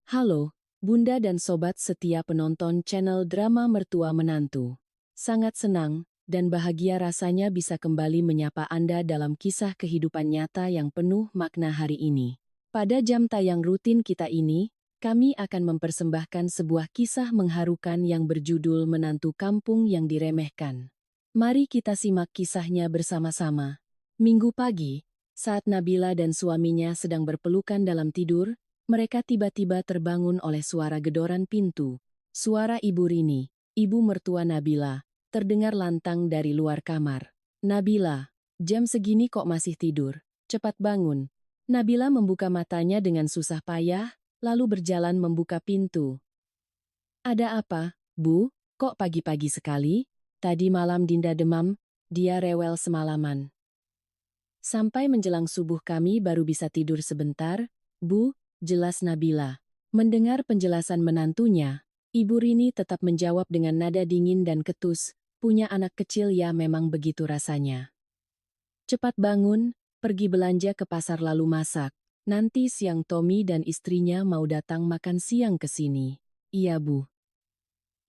Halo, Bunda dan Sobat setia penonton channel Drama Mertua Menantu. Sangat senang dan bahagia rasanya bisa kembali menyapa Anda dalam kisah kehidupan nyata yang penuh makna hari ini. Pada jam tayang rutin kita ini, kami akan mempersembahkan sebuah kisah mengharukan yang berjudul Menantu Kampung yang Diremehkan. Mari kita simak kisahnya bersama-sama. Minggu pagi, saat Nabila dan suaminya sedang berpelukan dalam tidur, mereka tiba-tiba terbangun oleh suara gedoran pintu. Suara Ibu Rini, ibu mertua Nabila, terdengar lantang dari luar kamar. "Nabila, jam segini kok masih tidur? Cepat bangun." Nabila membuka matanya dengan susah payah, lalu berjalan membuka pintu. "Ada apa, Bu? Kok pagi-pagi sekali? Tadi malam Dinda demam, dia rewel semalaman. Sampai menjelang subuh kami baru bisa tidur sebentar, Bu," jelas Nabila. Mendengar penjelasan menantunya, Ibu Rini tetap menjawab dengan nada dingin dan ketus, "Punya anak kecil ya memang begitu rasanya. Cepat bangun, pergi belanja ke pasar lalu masak. Nanti siang Tommy dan istrinya mau datang makan siang ke sini." "Iya, Bu."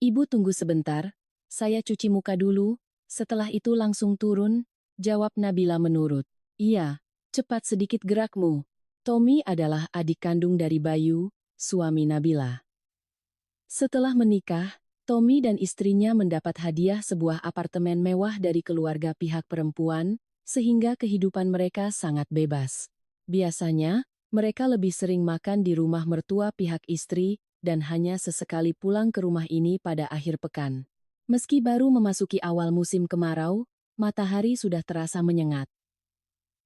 "Ibu tunggu sebentar, saya cuci muka dulu, setelah itu langsung turun," jawab Nabila menurut. "Iya, cepat sedikit gerakmu." Tommy adalah adik kandung dari Bayu, suami Nabila. Setelah menikah, Tommy dan istrinya mendapat hadiah sebuah apartemen mewah dari keluarga pihak perempuan, sehingga kehidupan mereka sangat bebas. Biasanya, mereka lebih sering makan di rumah mertua pihak istri, dan hanya sesekali pulang ke rumah ini pada akhir pekan. Meski baru memasuki awal musim kemarau, matahari sudah terasa menyengat.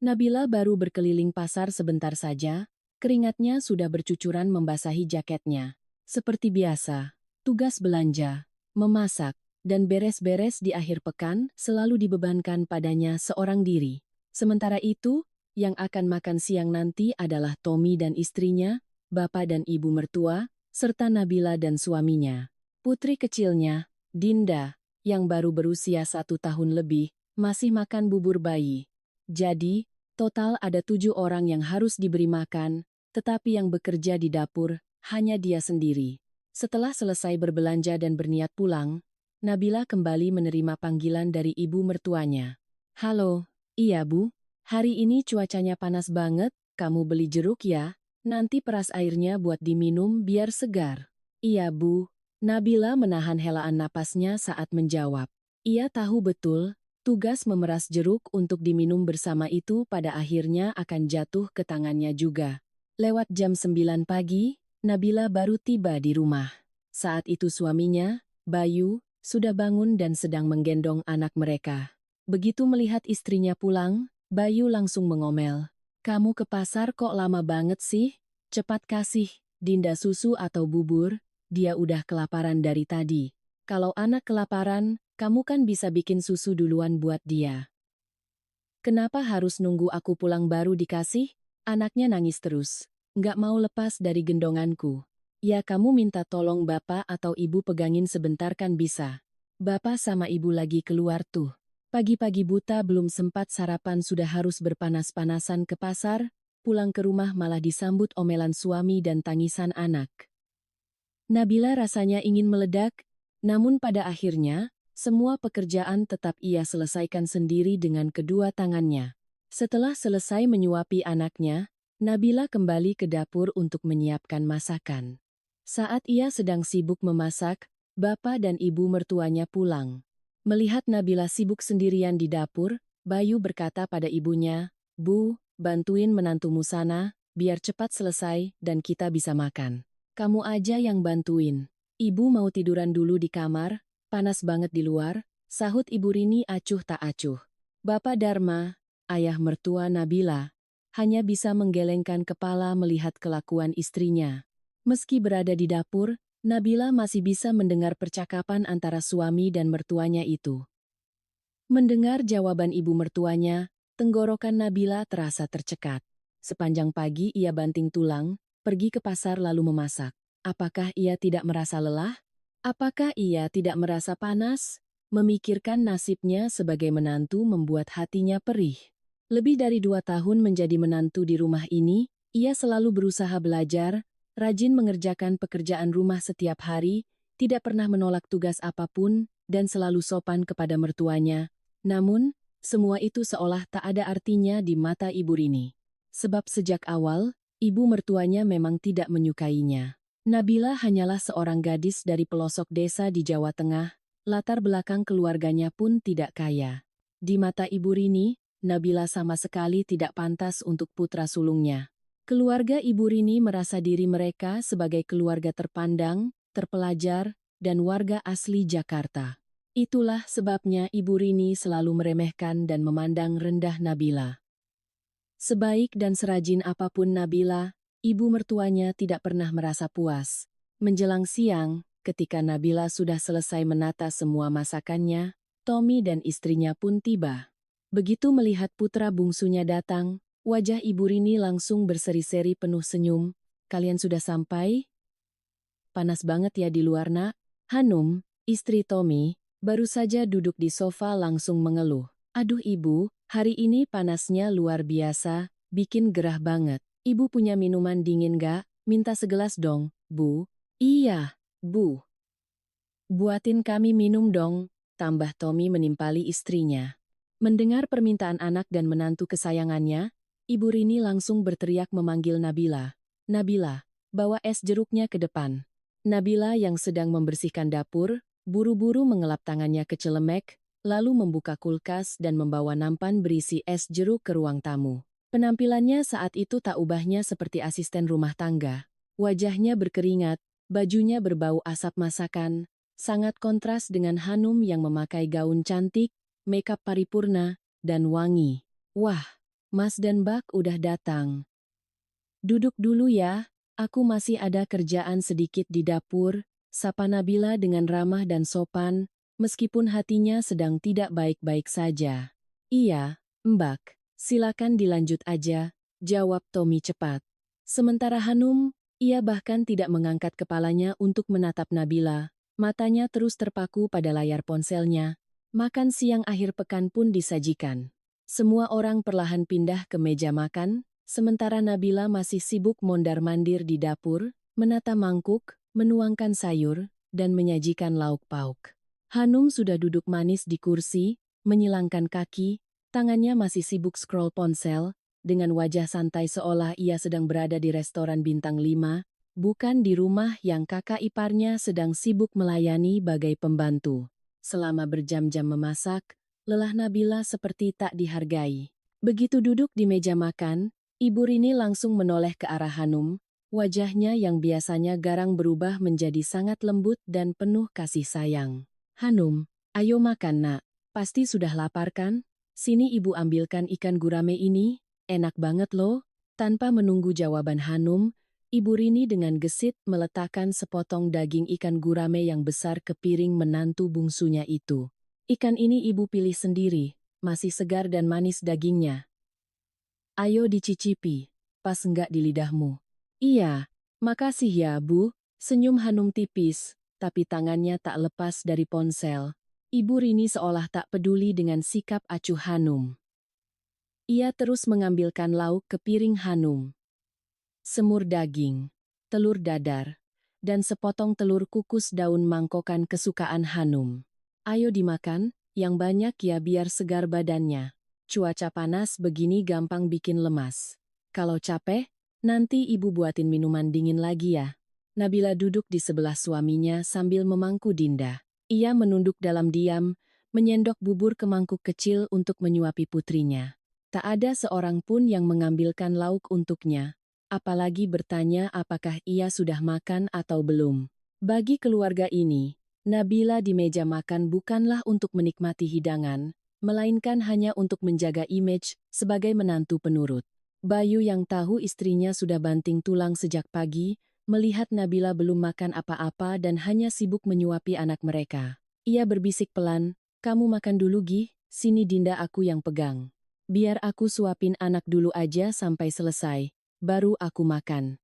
Nabila baru berkeliling pasar sebentar saja, keringatnya sudah bercucuran membasahi jaketnya. Seperti biasa, tugas belanja, memasak, dan beres-beres di akhir pekan selalu dibebankan padanya seorang diri. Sementara itu, yang akan makan siang nanti adalah Tommy dan istrinya, bapak dan ibu mertua, serta Nabila dan suaminya. Putri kecilnya, Dinda, yang baru berusia 1 tahun lebih, masih makan bubur bayi. Jadi, total ada 7 orang yang harus diberi makan, tetapi yang bekerja di dapur hanya dia sendiri. Setelah selesai berbelanja dan berniat pulang, Nabila kembali menerima panggilan dari ibu mertuanya. "Halo, iya Bu, hari ini cuacanya panas banget, kamu beli jeruk ya, nanti peras airnya buat diminum biar segar." "Iya Bu." Nabila menahan helaan napasnya saat menjawab. Ia tahu betul, tugas memeras jeruk untuk diminum bersama itu pada akhirnya akan jatuh ke tangannya juga. Lewat jam 9 pagi, Nabila baru tiba di rumah. Saat itu suaminya, Bayu, sudah bangun dan sedang menggendong anak mereka. Begitu melihat istrinya pulang, Bayu langsung mengomel. "Kamu ke pasar kok lama banget sih? Cepat kasih Dinda susu atau bubur, dia udah kelaparan dari tadi. Kalau anak kelaparan, kamu kan bisa bikin susu duluan buat dia." "Kenapa harus nunggu aku pulang baru dikasih?" Anaknya nangis terus. "Nggak mau lepas dari gendonganku." "Ya kamu minta tolong bapak atau ibu pegangin sebentar kan bisa. Bapak sama ibu lagi keluar tuh. Pagi-pagi buta belum sempat sarapan sudah harus berpanas-panasan ke pasar, pulang ke rumah malah disambut omelan suami dan tangisan anak." Nabila rasanya ingin meledak, namun pada akhirnya, semua pekerjaan tetap ia selesaikan sendiri dengan kedua tangannya. Setelah selesai menyuapi anaknya, Nabila kembali ke dapur untuk menyiapkan masakan. Saat ia sedang sibuk memasak, bapak dan ibu mertuanya pulang. Melihat Nabila sibuk sendirian di dapur, Bayu berkata pada ibunya, "Bu, bantuin menantumu sana, biar cepat selesai dan kita bisa makan." "Kamu aja yang bantuin. Ibu mau tiduran dulu di kamar, panas banget di luar," sahut Ibu Rini acuh tak acuh. Bapak Dharma, ayah mertua Nabila, hanya bisa menggelengkan kepala melihat kelakuan istrinya. Meski berada di dapur, Nabila masih bisa mendengar percakapan antara suami dan mertuanya itu. Mendengar jawaban ibu mertuanya, tenggorokan Nabila terasa tercekat. Sepanjang pagi ia banting tulang, pergi ke pasar lalu memasak. Apakah ia tidak merasa lelah? Apakah ia tidak merasa panas? Memikirkan nasibnya sebagai menantu membuat hatinya perih. Lebih dari 2 tahun menjadi menantu di rumah ini, ia selalu berusaha belajar, rajin mengerjakan pekerjaan rumah setiap hari, tidak pernah menolak tugas apapun, dan selalu sopan kepada mertuanya. Namun, semua itu seolah tak ada artinya di mata Ibu Rini. Sebab sejak awal, ibu mertuanya memang tidak menyukainya. Nabila hanyalah seorang gadis dari pelosok desa di Jawa Tengah, latar belakang keluarganya pun tidak kaya. Di mata Ibu Rini, Nabila sama sekali tidak pantas untuk putra sulungnya. Keluarga Ibu Rini merasa diri mereka sebagai keluarga terpandang, terpelajar, dan warga asli Jakarta. Itulah sebabnya Ibu Rini selalu meremehkan dan memandang rendah Nabila. Sebaik dan serajin apapun Nabila, ibu mertuanya tidak pernah merasa puas. Menjelang siang, ketika Nabila sudah selesai menata semua masakannya, Tommy dan istrinya pun tiba. Begitu melihat putra bungsunya datang, wajah Ibu Rini langsung berseri-seri penuh senyum. "Kalian sudah sampai? Panas banget ya di luar, Nak." Hanum, istri Tommy, baru saja duduk di sofa langsung mengeluh. "Aduh ibu, hari ini panasnya luar biasa, bikin gerah banget. Ibu punya minuman dingin gak? Minta segelas dong, Bu." "Iya, Bu. Buatin kami minum dong," tambah Tommy menimpali istrinya. Mendengar permintaan anak dan menantu kesayangannya, Ibu Rini langsung berteriak memanggil Nabila. "Nabila, bawa es jeruknya ke depan." Nabila yang sedang membersihkan dapur, buru-buru mengelap tangannya ke celemek, lalu membuka kulkas dan membawa nampan berisi es jeruk ke ruang tamu. Penampilannya saat itu tak ubahnya seperti asisten rumah tangga. Wajahnya berkeringat, bajunya berbau asap masakan, sangat kontras dengan Hanum yang memakai gaun cantik, makeup paripurna, dan wangi. "Wah, Mas dan Bak udah datang. Duduk dulu ya, aku masih ada kerjaan sedikit di dapur," sapa Nabila dengan ramah dan sopan, meskipun hatinya sedang tidak baik-baik saja. "Iya, Mbak, silakan dilanjut aja," jawab Tommy cepat. Sementara Hanum, ia bahkan tidak mengangkat kepalanya untuk menatap Nabila, matanya terus terpaku pada layar ponselnya. Makan siang akhir pekan pun disajikan. Semua orang perlahan pindah ke meja makan, sementara Nabila masih sibuk mondar-mandir di dapur, menata mangkuk, menuangkan sayur, dan menyajikan lauk pauk. Hanum sudah duduk manis di kursi, menyilangkan kaki, tangannya masih sibuk scroll ponsel, dengan wajah santai seolah ia sedang berada di restoran bintang 5, bukan di rumah yang kakak iparnya sedang sibuk melayani bagai pembantu. Selama berjam-jam memasak, lelah Nabila seperti tak dihargai. Begitu duduk di meja makan, Ibu Rini langsung menoleh ke arah Hanum, wajahnya yang biasanya garang berubah menjadi sangat lembut dan penuh kasih sayang. "Hanum, ayo makan nak, pasti sudah lapar kan? Sini ibu ambilkan ikan gurame ini, enak banget loh." Tanpa menunggu jawaban Hanum, Ibu Rini dengan gesit meletakkan sepotong daging ikan gurame yang besar ke piring menantu bungsunya itu. "Ikan ini ibu pilih sendiri, masih segar dan manis dagingnya. Ayo dicicipi, pas enggak di lidahmu." "Iya, makasih ya Bu," senyum Hanum tipis, tapi tangannya tak lepas dari ponsel. Ibu Rini seolah tak peduli dengan sikap acuh Hanum. Ia terus mengambilkan lauk ke piring Hanum. Semur daging, telur dadar, dan sepotong telur kukus daun mangkokan kesukaan Hanum. "Ayo dimakan, yang banyak ya biar segar badannya. Cuaca panas begini gampang bikin lemas. Kalau capek, nanti ibu buatin minuman dingin lagi ya." Nabila duduk di sebelah suaminya sambil memangku Dinda. Ia menunduk dalam diam, menyendok bubur ke mangkuk kecil untuk menyuapi putrinya. Tak ada seorang pun yang mengambilkan lauk untuknya, apalagi bertanya apakah ia sudah makan atau belum. Bagi keluarga ini, Nabila di meja makan bukanlah untuk menikmati hidangan, melainkan hanya untuk menjaga image sebagai menantu penurut. Bayu yang tahu istrinya sudah banting tulang sejak pagi, melihat Nabila belum makan apa-apa dan hanya sibuk menyuapi anak mereka. Ia berbisik pelan, "Kamu makan dulu Gih, sini Dinda aku yang pegang. Biar aku suapin anak dulu aja sampai selesai, baru aku makan."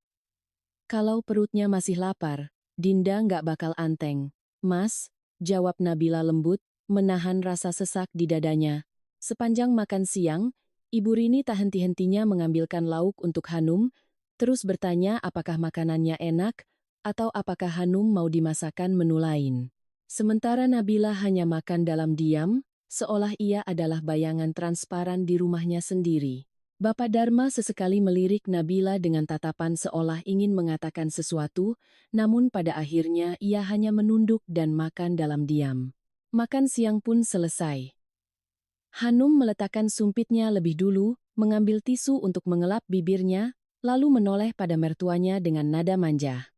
Kalau perutnya masih lapar, Dinda nggak bakal anteng. "Mas," jawab Nabila lembut, menahan rasa sesak di dadanya. Sepanjang makan siang, Ibu Rini tak henti-hentinya mengambilkan lauk untuk Hanum, terus bertanya apakah makanannya enak, atau apakah Hanum mau dimasakkan menu lain. Sementara Nabila hanya makan dalam diam, seolah ia adalah bayangan transparan di rumahnya sendiri. Bapak Dharma sesekali melirik Nabila dengan tatapan seolah ingin mengatakan sesuatu, namun pada akhirnya ia hanya menunduk dan makan dalam diam. Makan siang pun selesai. Hanum meletakkan sumpitnya lebih dulu, mengambil tisu untuk mengelap bibirnya, lalu menoleh pada mertuanya dengan nada manja.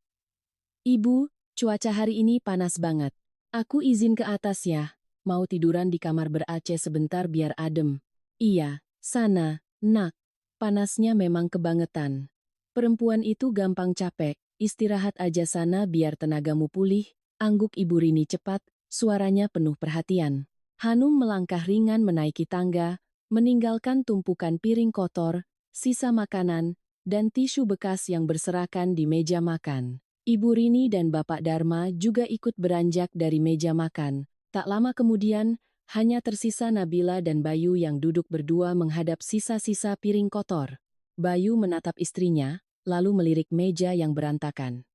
"Ibu, cuaca hari ini panas banget. Aku izin ke atas ya, mau tiduran di kamar ber-AC sebentar biar adem." "Iya, sana, nak. Panasnya memang kebangetan. Perempuan itu gampang capek, istirahat aja sana biar tenagamu pulih," angguk Ibu Rini cepat, suaranya penuh perhatian. Hanum melangkah ringan menaiki tangga, meninggalkan tumpukan piring kotor, sisa makanan, dan tisu bekas yang berserakan di meja makan. Ibu Rini dan Bapak Dharma juga ikut beranjak dari meja makan. Tak lama kemudian, hanya tersisa Nabila dan Bayu yang duduk berdua menghadap sisa-sisa piring kotor. Bayu menatap istrinya, lalu melirik meja yang berantakan.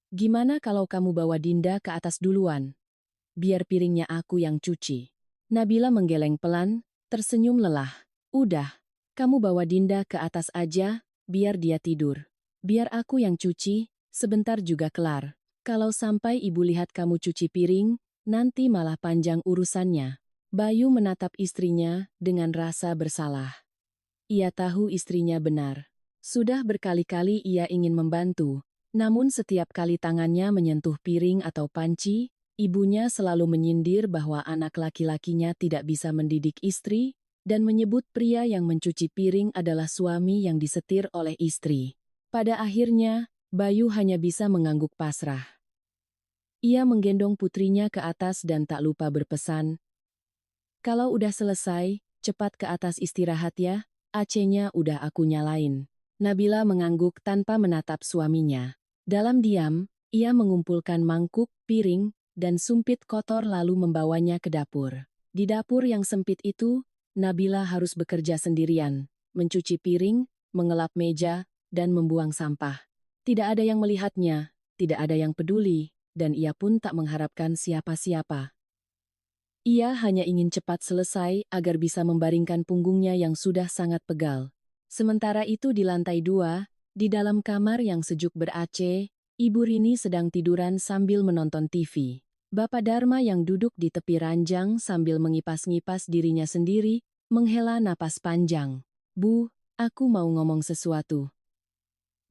"Gimana kalau kamu bawa Dinda ke atas duluan? Biar piringnya aku yang cuci." Nabila menggeleng pelan, tersenyum lelah. "Udah, kamu bawa Dinda ke atas aja, biar dia tidur. Biar aku yang cuci, sebentar juga kelar. Kalau sampai ibu lihat kamu cuci piring, nanti malah panjang urusannya." Bayu menatap istrinya dengan rasa bersalah. Ia tahu istrinya benar. Sudah berkali-kali ia ingin membantu, namun setiap kali tangannya menyentuh piring atau panci, ibunya selalu menyindir bahwa anak laki-lakinya tidak bisa mendidik istri, dan menyebut pria yang mencuci piring adalah suami yang disetir oleh istri. Pada akhirnya, Bayu hanya bisa mengangguk pasrah. Ia menggendong putrinya ke atas dan tak lupa berpesan, "Kalau udah selesai, cepat ke atas istirahat ya, AC-nya udah aku nyalain." Nabila mengangguk tanpa menatap suaminya. Dalam diam, ia mengumpulkan mangkuk, piring, dan sumpit kotor lalu membawanya ke dapur. Di dapur yang sempit itu, Nabila harus bekerja sendirian, mencuci piring, mengelap meja, dan membuang sampah. Tidak ada yang melihatnya, tidak ada yang peduli, dan ia pun tak mengharapkan siapa-siapa. Ia hanya ingin cepat selesai agar bisa membaringkan punggungnya yang sudah sangat pegal. Sementara itu di lantai 2, di dalam kamar yang sejuk ber-AC, Ibu Rini sedang tiduran sambil menonton TV. Bapak Dharma yang duduk di tepi ranjang sambil mengipas-ngipas dirinya sendiri, menghela napas panjang. "Bu, aku mau ngomong sesuatu.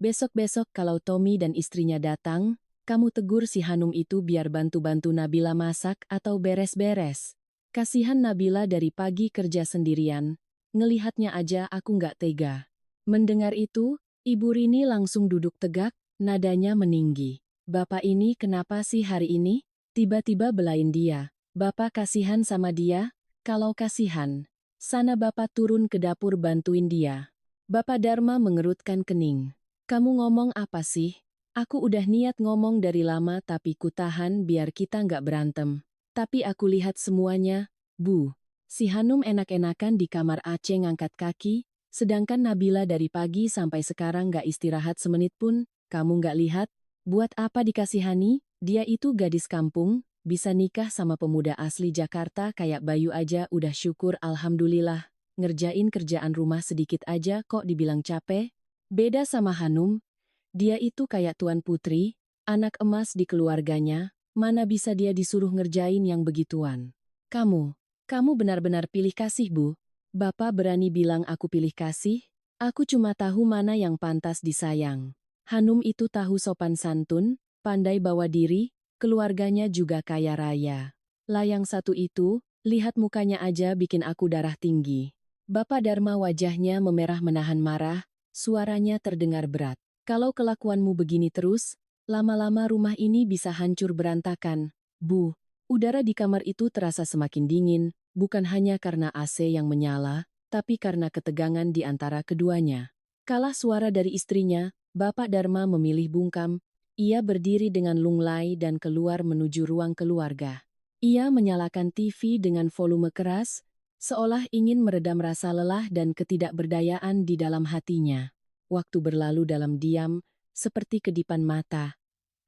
Besok-besok kalau Tommy dan istrinya datang, kamu tegur si Hanum itu biar bantu-bantu Nabila masak atau beres-beres." Kasihan Nabila dari pagi kerja sendirian, ngelihatnya aja aku nggak tega. Mendengar itu, Ibu Rini langsung duduk tegak, nadanya meninggi. "Bapak ini kenapa sih hari ini? Tiba-tiba belain dia. Bapak kasihan sama dia? Kalau kasihan, sana Bapak turun ke dapur bantuin dia." Bapak Dharma mengerutkan kening. "Kamu ngomong apa sih? Aku udah niat ngomong dari lama tapi kutahan biar kita nggak berantem. Tapi aku lihat semuanya, Bu. Si Hanum enak-enakan di kamar AC ngangkat kaki, sedangkan Nabila dari pagi sampai sekarang nggak istirahat semenit pun. Kamu nggak lihat? Buat apa dikasihani? Dia itu gadis kampung, bisa nikah sama pemuda asli Jakarta kayak Bayu aja udah syukur alhamdulillah. Ngerjain kerjaan rumah sedikit aja kok dibilang capek. Beda sama Hanum, dia itu kayak tuan putri, anak emas di keluarganya, mana bisa dia disuruh ngerjain yang begituan. Kamu benar-benar pilih kasih, Bu. Bapak berani bilang aku pilih kasih? Aku cuma tahu mana yang pantas disayang. Hanum itu tahu sopan santun, pandai bawa diri, keluarganya juga kaya raya. Lah yang satu itu, lihat mukanya aja bikin aku darah tinggi." Bapak Dharma wajahnya memerah menahan marah, suaranya terdengar berat. "Kalau kelakuanmu begini terus, lama-lama rumah ini bisa hancur berantakan, Bu." Udara di kamar itu terasa semakin dingin, bukan hanya karena AC yang menyala, tapi karena ketegangan di antara keduanya. Kalah suara dari istrinya, Bapak Dharma memilih bungkam. Ia berdiri dengan lunglai dan keluar menuju ruang keluarga. Ia menyalakan TV dengan volume keras, seolah ingin meredam rasa lelah dan ketidakberdayaan di dalam hatinya. waktu berlalu dalam diam, seperti kedipan mata.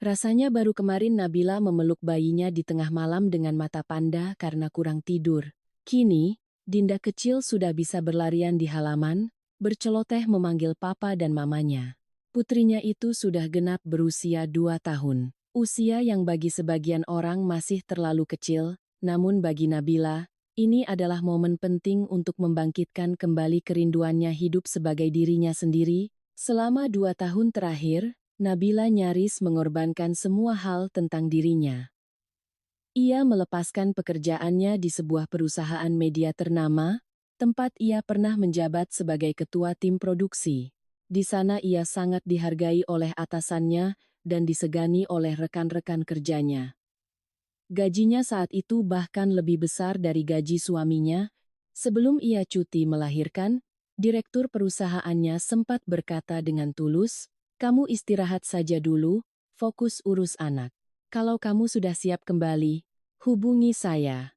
Rasanya baru kemarin Nabila memeluk bayinya di tengah malam dengan mata panda karena kurang tidur. Kini, Dinda kecil sudah bisa berlarian di halaman, berceloteh memanggil papa dan mamanya. Putrinya itu sudah genap berusia 2 tahun. Usia yang bagi sebagian orang masih terlalu kecil, namun bagi Nabila, ini adalah momen penting untuk membangkitkan kembali kerinduannya hidup sebagai dirinya sendiri. Selama 2 tahun terakhir, Nabila nyaris mengorbankan semua hal tentang dirinya. Ia melepaskan pekerjaannya di sebuah perusahaan media ternama, tempat ia pernah menjabat sebagai ketua tim produksi. Di sana ia sangat dihargai oleh atasannya dan disegani oleh rekan-rekan kerjanya. Gajinya saat itu bahkan lebih besar dari gaji suaminya. Sebelum ia cuti melahirkan, direktur perusahaannya sempat berkata dengan tulus, "Kamu istirahat saja dulu, fokus urus anak. Kalau kamu sudah siap kembali, hubungi saya.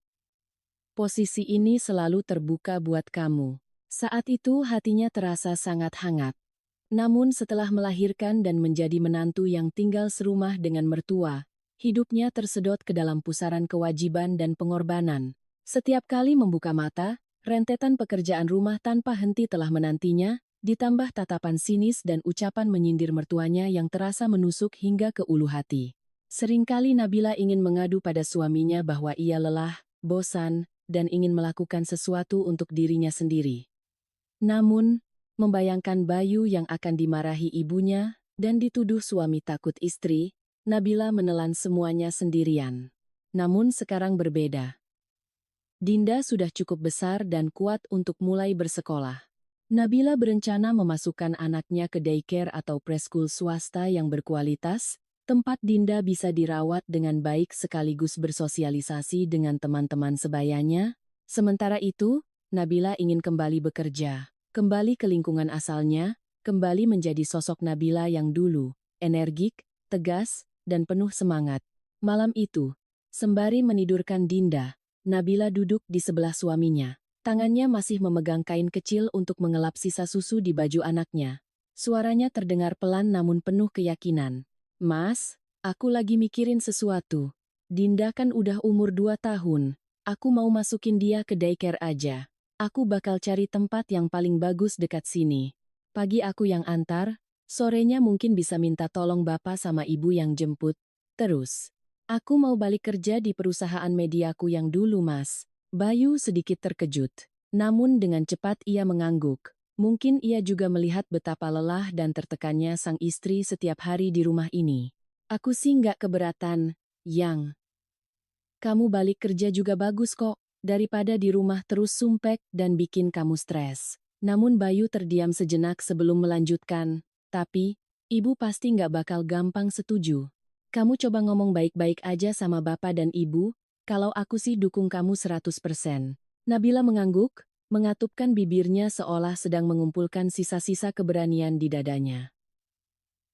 Posisi ini selalu terbuka buat kamu." Saat itu hatinya terasa sangat hangat. Namun setelah melahirkan dan menjadi menantu yang tinggal serumah dengan mertua, hidupnya tersedot ke dalam pusaran kewajiban dan pengorbanan. Setiap kali membuka mata, rentetan pekerjaan rumah tanpa henti telah menantinya, ditambah tatapan sinis dan ucapan menyindir mertuanya yang terasa menusuk hingga ke ulu hati. Seringkali Nabila ingin mengadu pada suaminya bahwa ia lelah, bosan, dan ingin melakukan sesuatu untuk dirinya sendiri. Namun, membayangkan Bayu yang akan dimarahi ibunya dan dituduh suami takut istri, Nabila menelan semuanya sendirian. Namun sekarang berbeda. Dinda sudah cukup besar dan kuat untuk mulai bersekolah. Nabila berencana memasukkan anaknya ke daycare atau preschool swasta yang berkualitas, tempat Dinda bisa dirawat dengan baik sekaligus bersosialisasi dengan teman-teman sebayanya. Sementara itu, Nabila ingin kembali bekerja, kembali ke lingkungan asalnya, kembali menjadi sosok Nabila yang dulu, energik, tegas, dan penuh semangat. Malam itu, sembari menidurkan Dinda, Nabila duduk di sebelah suaminya. Tangannya masih memegang kain kecil untuk mengelap sisa susu di baju anaknya. Suaranya terdengar pelan namun penuh keyakinan. "Mas, aku lagi mikirin sesuatu. Dinda kan udah umur 2 tahun. Aku mau masukin dia ke daycare aja. Aku bakal cari tempat yang paling bagus dekat sini. Pagi aku yang antar, sorenya mungkin bisa minta tolong bapak sama ibu yang jemput. Terus, aku mau balik kerja di perusahaan mediaku yang dulu, Mas." Bayu sedikit terkejut. Namun dengan cepat ia mengangguk. Mungkin ia juga melihat betapa lelah dan tertekannya sang istri setiap hari di rumah ini. "Aku sih nggak keberatan, Yang. Kamu balik kerja juga bagus kok, daripada di rumah terus sumpek dan bikin kamu stres." Namun Bayu terdiam sejenak sebelum melanjutkan, "Tapi, ibu pasti nggak bakal gampang setuju. Kamu coba ngomong baik-baik aja sama bapak dan ibu, kalau aku sih dukung kamu 100%. Nabila mengangguk, mengatupkan bibirnya seolah sedang mengumpulkan sisa-sisa keberanian di dadanya.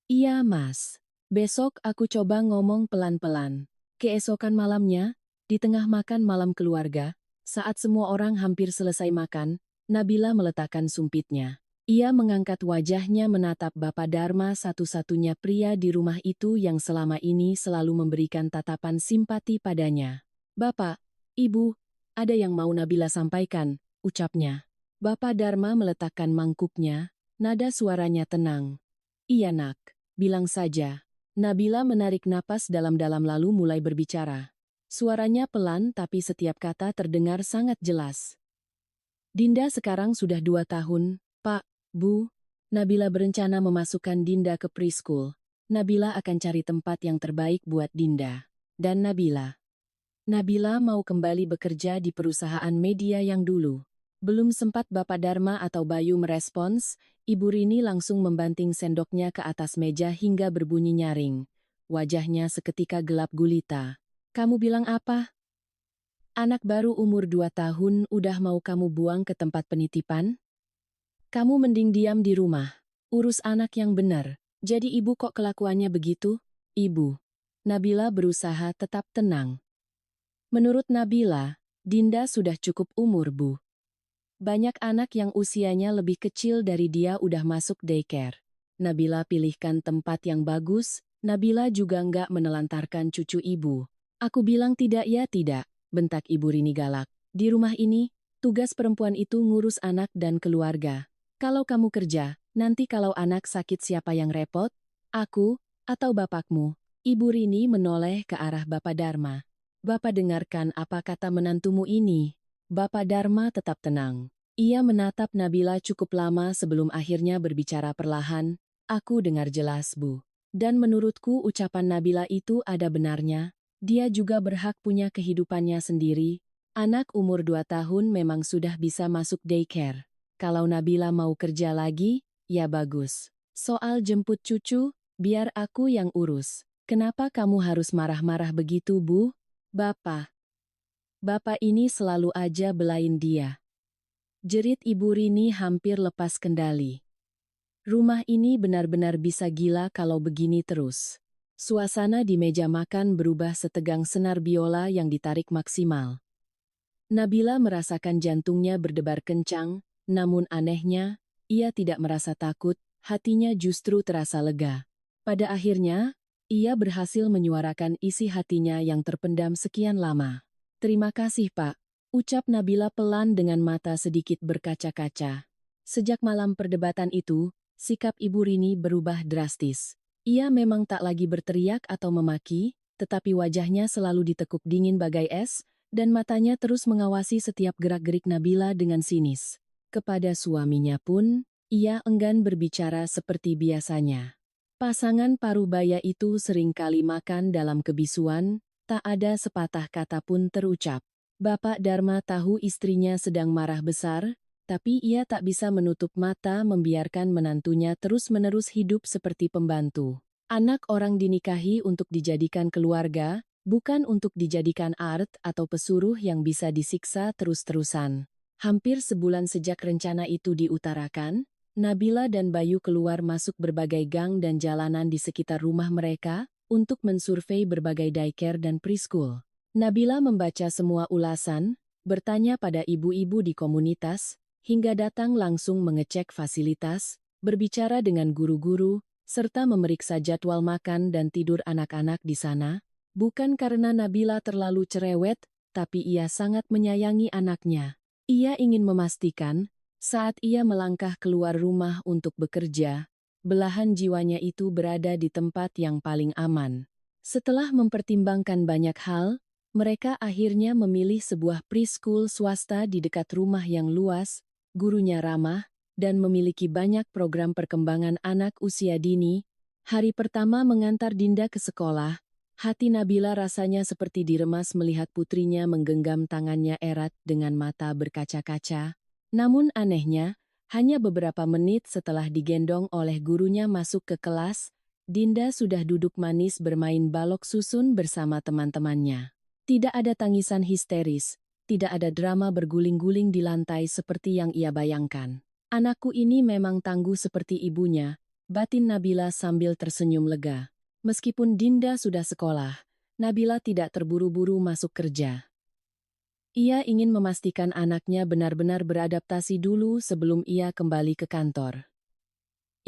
"Iya, Mas. Besok aku coba ngomong pelan-pelan." Keesokan malamnya, di tengah makan malam keluarga, saat semua orang hampir selesai makan, Nabila meletakkan sumpitnya. Ia mengangkat wajahnya menatap Bapak Dharma, satu-satunya pria di rumah itu yang selama ini selalu memberikan tatapan simpati padanya. "Bapak, Ibu, ada yang mau Nabila sampaikan," ucapnya. Bapak Dharma meletakkan mangkuknya, nada suaranya tenang. "Iya nak, bilang saja." Nabila menarik napas dalam-dalam lalu mulai berbicara. Suaranya pelan tapi setiap kata terdengar sangat jelas. "Dinda sekarang sudah 2 tahun, Pak, Bu. Nabila berencana memasukkan Dinda ke preschool. Nabila akan cari tempat yang terbaik buat Dinda. Dan Nabila mau kembali bekerja di perusahaan media yang dulu." Belum sempat Bapak Dharma atau Bayu merespons, Ibu Rini langsung membanting sendoknya ke atas meja hingga berbunyi nyaring. Wajahnya seketika gelap gulita. "Kamu bilang apa? Anak baru umur 2 tahun udah mau kamu buang ke tempat penitipan? Kamu mending diam di rumah. Urus anak yang benar. Jadi ibu kok kelakuannya begitu?" "Ibu." Nabila berusaha tetap tenang. "Menurut Nabila, Dinda sudah cukup umur, Bu. Banyak anak yang usianya lebih kecil dari dia udah masuk daycare. Nabila pilihkan tempat yang bagus, Nabila juga nggak menelantarkan cucu ibu. Aku bilang tidak ya tidak, bentak Ibu Rini galak. Di rumah ini, tugas perempuan itu ngurus anak dan keluarga. Kalau kamu kerja, nanti kalau anak sakit siapa yang repot? Aku, atau bapakmu? Ibu Rini menoleh ke arah Bapak Dharma. Bapak dengarkan apa kata menantumu ini. Bapak Dharma tetap tenang. Ia menatap Nabila cukup lama sebelum akhirnya berbicara perlahan. Aku dengar jelas, Bu. Dan menurutku ucapan Nabila itu ada benarnya. Dia juga berhak punya kehidupannya sendiri. Anak umur 2 tahun memang sudah bisa masuk daycare. Kalau Nabila mau kerja lagi, ya bagus. Soal jemput cucu, biar aku yang urus. Kenapa kamu harus marah-marah begitu, Bu? Bapak. Bapak ini selalu aja belain dia. Jerit Ibu Rini hampir lepas kendali. Rumah ini benar-benar bisa gila kalau begini terus. Suasana di meja makan berubah setegang senar biola yang ditarik maksimal. Nabila merasakan jantungnya berdebar kencang, namun anehnya, ia tidak merasa takut, hatinya justru terasa lega. Pada akhirnya, ia berhasil menyuarakan isi hatinya yang terpendam sekian lama. Terima kasih, Pak, ucap Nabila pelan dengan mata sedikit berkaca-kaca. Sejak malam perdebatan itu, sikap Ibu Rini berubah drastis. Ia memang tak lagi berteriak atau memaki, tetapi wajahnya selalu ditekuk dingin bagai es, dan matanya terus mengawasi setiap gerak-gerik Nabila dengan sinis. Kepada suaminya pun, ia enggan berbicara seperti biasanya. Pasangan parubaya itu sering kali makan dalam kebisuan, tak ada sepatah kata pun terucap. Bapak Dharma tahu istrinya sedang marah besar, tapi ia tak bisa menutup mata membiarkan menantunya terus-menerus hidup seperti pembantu. Anak orang dinikahi untuk dijadikan keluarga, bukan untuk dijadikan art atau pesuruh yang bisa disiksa terus-terusan. Hampir sebulan sejak rencana itu diutarakan, Nabila dan Bayu keluar masuk berbagai gang dan jalanan di sekitar rumah mereka untuk mensurvei berbagai daycare dan preschool. Nabila membaca semua ulasan, bertanya pada ibu-ibu di komunitas, hingga datang langsung mengecek fasilitas, berbicara dengan guru-guru, serta memeriksa jadwal makan dan tidur anak-anak di sana. Bukan karena Nabila terlalu cerewet, tapi ia sangat menyayangi anaknya. Ia ingin memastikan, saat ia melangkah keluar rumah untuk bekerja, belahan jiwanya itu berada di tempat yang paling aman. Setelah mempertimbangkan banyak hal, mereka akhirnya memilih sebuah preschool swasta di dekat rumah yang luas, gurunya ramah, dan memiliki banyak program perkembangan anak usia dini. Hari pertama mengantar Dinda ke sekolah, hati Nabila rasanya seperti diremas melihat putrinya menggenggam tangannya erat dengan mata berkaca-kaca. Namun anehnya, hanya beberapa menit setelah digendong oleh gurunya masuk ke kelas, Dinda sudah duduk manis bermain balok susun bersama teman-temannya. Tidak ada tangisan histeris, tidak ada drama berguling-guling di lantai seperti yang ia bayangkan. Anakku ini memang tangguh seperti ibunya, batin Nabila sambil tersenyum lega. Meskipun Dinda sudah sekolah, Nabila tidak terburu-buru masuk kerja. Ia ingin memastikan anaknya benar-benar beradaptasi dulu sebelum ia kembali ke kantor.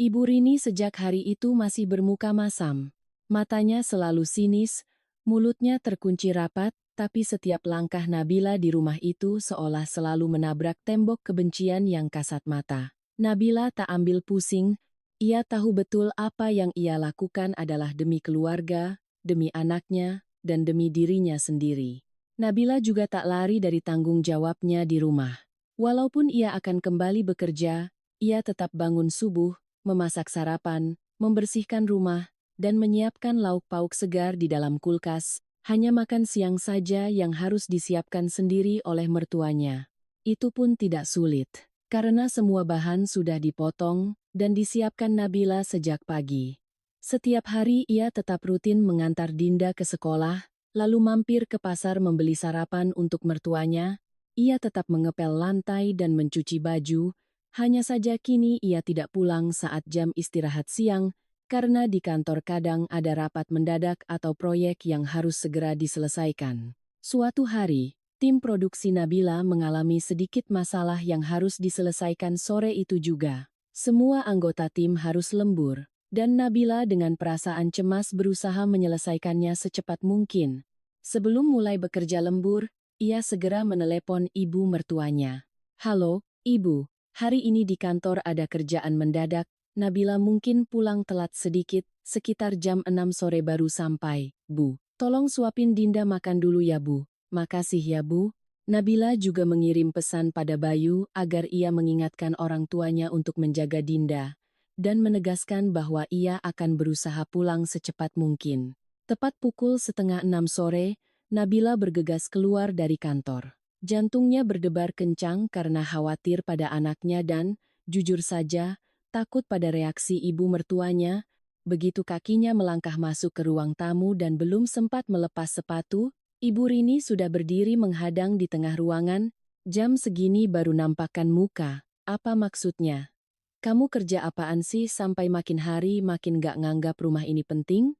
Ibu Rini sejak hari itu masih bermuka masam. Matanya selalu sinis, mulutnya terkunci rapat, tapi setiap langkah Nabila di rumah itu seolah selalu menabrak tembok kebencian yang kasat mata. Nabila tak ambil pusing, ia tahu betul apa yang ia lakukan adalah demi keluarga, demi anaknya, dan demi dirinya sendiri. Nabila juga tak lari dari tanggung jawabnya di rumah. Walaupun ia akan kembali bekerja, ia tetap bangun subuh, memasak sarapan, membersihkan rumah, dan menyiapkan lauk pauk segar di dalam kulkas. Hanya makan siang saja yang harus disiapkan sendiri oleh mertuanya. Itu pun tidak sulit, karena semua bahan sudah dipotong dan disiapkan Nabila sejak pagi. Setiap hari ia tetap rutin mengantar Dinda ke sekolah, lalu mampir ke pasar membeli sarapan untuk mertuanya. Ia tetap mengepel lantai dan mencuci baju, hanya saja kini ia tidak pulang saat jam istirahat siang, karena di kantor kadang ada rapat mendadak atau proyek yang harus segera diselesaikan. Suatu hari, tim produksi Nabila mengalami sedikit masalah yang harus diselesaikan sore itu juga. Semua anggota tim harus lembur, dan Nabila dengan perasaan cemas berusaha menyelesaikannya secepat mungkin. Sebelum mulai bekerja lembur, ia segera menelepon ibu mertuanya. "Halo, Ibu. Hari ini di kantor ada kerjaan mendadak. Nabila mungkin pulang telat sedikit, sekitar jam 6 sore baru sampai, Bu. Tolong suapin Dinda makan dulu ya, Bu." "Makasih ya, Bu." Nabila juga mengirim pesan pada Bayu agar ia mengingatkan orang tuanya untuk menjaga Dinda dan menegaskan bahwa ia akan berusaha pulang secepat mungkin. Tepat pukul 5:30 sore, Nabila bergegas keluar dari kantor. Jantungnya berdebar kencang karena khawatir pada anaknya dan, jujur saja, takut pada reaksi ibu mertuanya. Begitu kakinya melangkah masuk ke ruang tamu dan belum sempat melepas sepatu, Ibu Rini sudah berdiri menghadang di tengah ruangan. "Jam segini baru nampakkan muka. Apa maksudnya? Kamu kerja apaan sih sampai makin hari makin gak nganggap rumah ini penting?"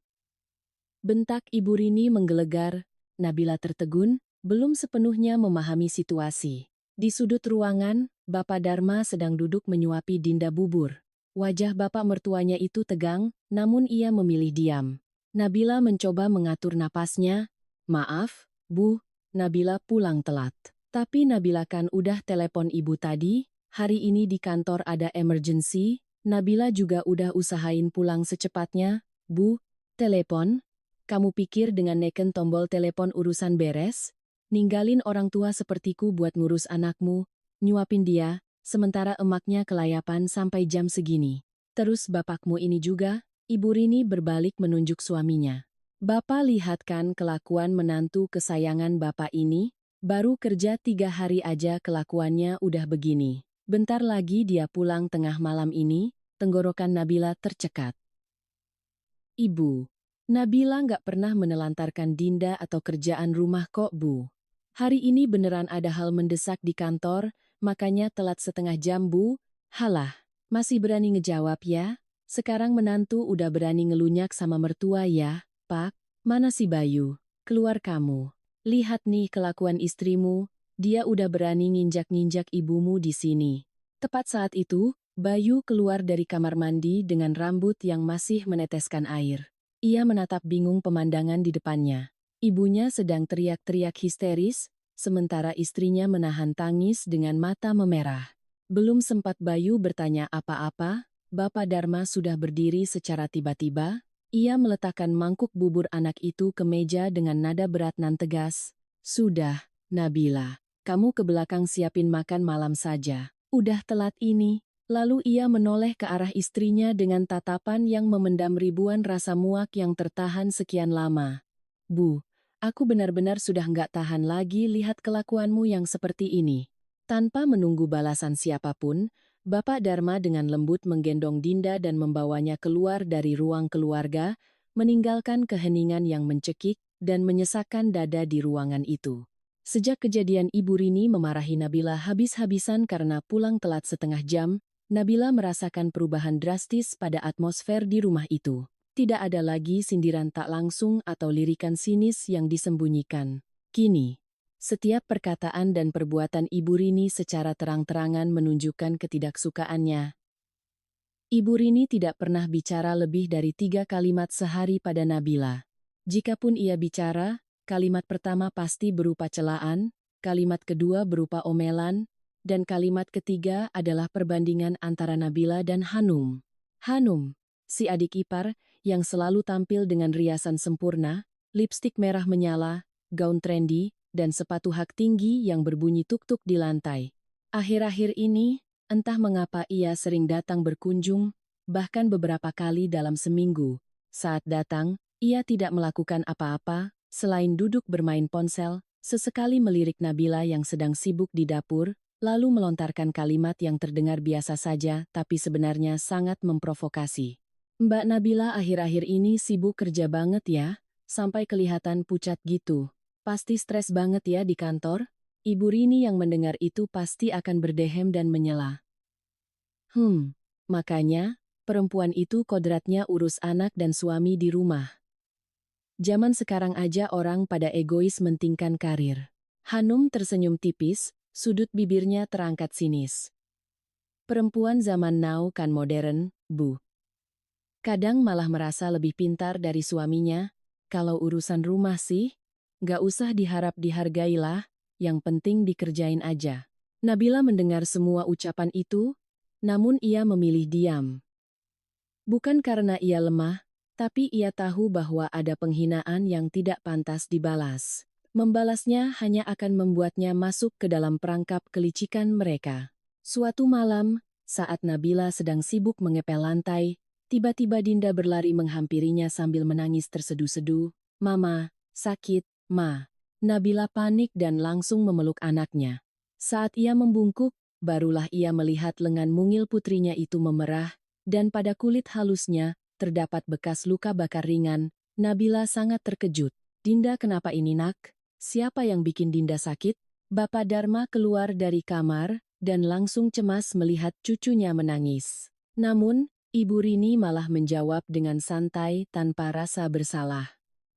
Bentak Ibu Rini menggelegar. Nabila tertegun, belum sepenuhnya memahami situasi. Di sudut ruangan, Bapak Dharma sedang duduk menyuapi Dinda bubur. Wajah bapak mertuanya itu tegang, namun ia memilih diam. Nabila mencoba mengatur napasnya. "Maaf, Bu, Nabila pulang telat. Tapi Nabila kan udah telepon ibu tadi, hari ini di kantor ada emergency." "Nabila juga udah usahain pulang secepatnya, Bu." "Telepon? Kamu pikir dengan neken tombol telepon urusan beres? Ninggalin orang tua sepertiku buat ngurus anakmu, nyuapin dia, sementara emaknya kelayapan sampai jam segini. Terus bapakmu ini juga." Ibu Rini berbalik menunjuk suaminya. "Bapak lihat kan kelakuan menantu kesayangan bapak ini? Baru kerja 3 hari aja kelakuannya udah begini. Bentar lagi dia pulang tengah malam ini." Tenggorokan Nabila tercekat. "Ibu, Nabila nggak pernah menelantarkan Dinda atau kerjaan rumah kok, Bu. Hari ini beneran ada hal mendesak di kantor, makanya telat setengah jam, Bu." "Halah, masih berani ngejawab ya? Sekarang menantu udah berani ngelunyak sama mertua ya, Pak. Mana si Bayu? Keluar kamu. Lihat nih kelakuan istrimu, dia udah berani nginjak-nginjak ibumu di sini." Tepat saat itu, Bayu keluar dari kamar mandi dengan rambut yang masih meneteskan air. Ia menatap bingung pemandangan di depannya. Ibunya sedang teriak-teriak histeris, sementara istrinya menahan tangis dengan mata memerah. Belum sempat Bayu bertanya apa-apa, Bapak Dharma sudah berdiri secara tiba-tiba. Ia meletakkan mangkuk bubur anak itu ke meja dengan nada berat nan tegas. "Sudah, Nabila. Kamu ke belakang siapin makan malam saja. Udah telat ini." Lalu ia menoleh ke arah istrinya dengan tatapan yang memendam ribuan rasa muak yang tertahan sekian lama. "Bu, aku benar-benar sudah nggak tahan lagi lihat kelakuanmu yang seperti ini." Tanpa menunggu balasan siapapun, Bapak Dharma dengan lembut menggendong Dinda dan membawanya keluar dari ruang keluarga, meninggalkan keheningan yang mencekik dan menyesakkan dada di ruangan itu. Sejak kejadian Ibu Rini memarahi Nabila habis-habisan karena pulang telat setengah jam, Nabila merasakan perubahan drastis pada atmosfer di rumah itu. Tidak ada lagi sindiran tak langsung atau lirikan sinis yang disembunyikan. Kini, setiap perkataan dan perbuatan Ibu Rini secara terang-terangan menunjukkan ketidaksukaannya. Ibu Rini tidak pernah bicara lebih dari 3 kalimat sehari pada Nabila. Jikapun ia bicara, kalimat pertama pasti berupa celaan, kalimat kedua berupa omelan, dan kalimat ketiga adalah perbandingan antara Nabila dan Hanum. Hanum, si adik ipar, yang selalu tampil dengan riasan sempurna, lipstik merah menyala, gaun trendy, dan sepatu hak tinggi yang berbunyi tuk-tuk di lantai. Akhir-akhir ini, entah mengapa ia sering datang berkunjung, bahkan beberapa kali dalam seminggu. Saat datang, ia tidak melakukan apa-apa, selain duduk bermain ponsel, sesekali melirik Nabila yang sedang sibuk di dapur, lalu melontarkan kalimat yang terdengar biasa saja tapi sebenarnya sangat memprovokasi. "Mbak Nabila akhir-akhir ini sibuk kerja banget ya, sampai kelihatan pucat gitu. Pasti stres banget ya di kantor?" Ibu Rini yang mendengar itu pasti akan berdehem dan menyela. Makanya, perempuan itu kodratnya urus anak dan suami di rumah. Zaman sekarang aja orang pada egois mentingkan karir." Hanum tersenyum tipis, sudut bibirnya terangkat sinis. Perempuan zaman now kan modern, Bu. Kadang malah merasa lebih pintar dari suaminya. Kalau urusan rumah sih, nggak usah diharap-dihargailah, yang penting dikerjain aja. Nabila mendengar semua ucapan itu, namun ia memilih diam. Bukan karena ia lemah, tapi ia tahu bahwa ada penghinaan yang tidak pantas dibalas. Membalasnya hanya akan membuatnya masuk ke dalam perangkap kelicikan mereka. Suatu malam, saat Nabila sedang sibuk mengepel lantai, tiba-tiba Dinda berlari menghampirinya sambil menangis terseduh-seduh. "Mama, sakit, Ma." Nabila panik dan langsung memeluk anaknya. Saat ia membungkuk, barulah ia melihat lengan mungil putrinya itu memerah, dan pada kulit halusnya, terdapat bekas luka bakar ringan. Nabila sangat terkejut. "Dinda, kenapa ini, Nak? Siapa yang bikin Dinda sakit?" Bapak Dharma keluar dari kamar, dan langsung cemas melihat cucunya menangis. Namun, Ibu Rini malah menjawab dengan santai tanpa rasa bersalah.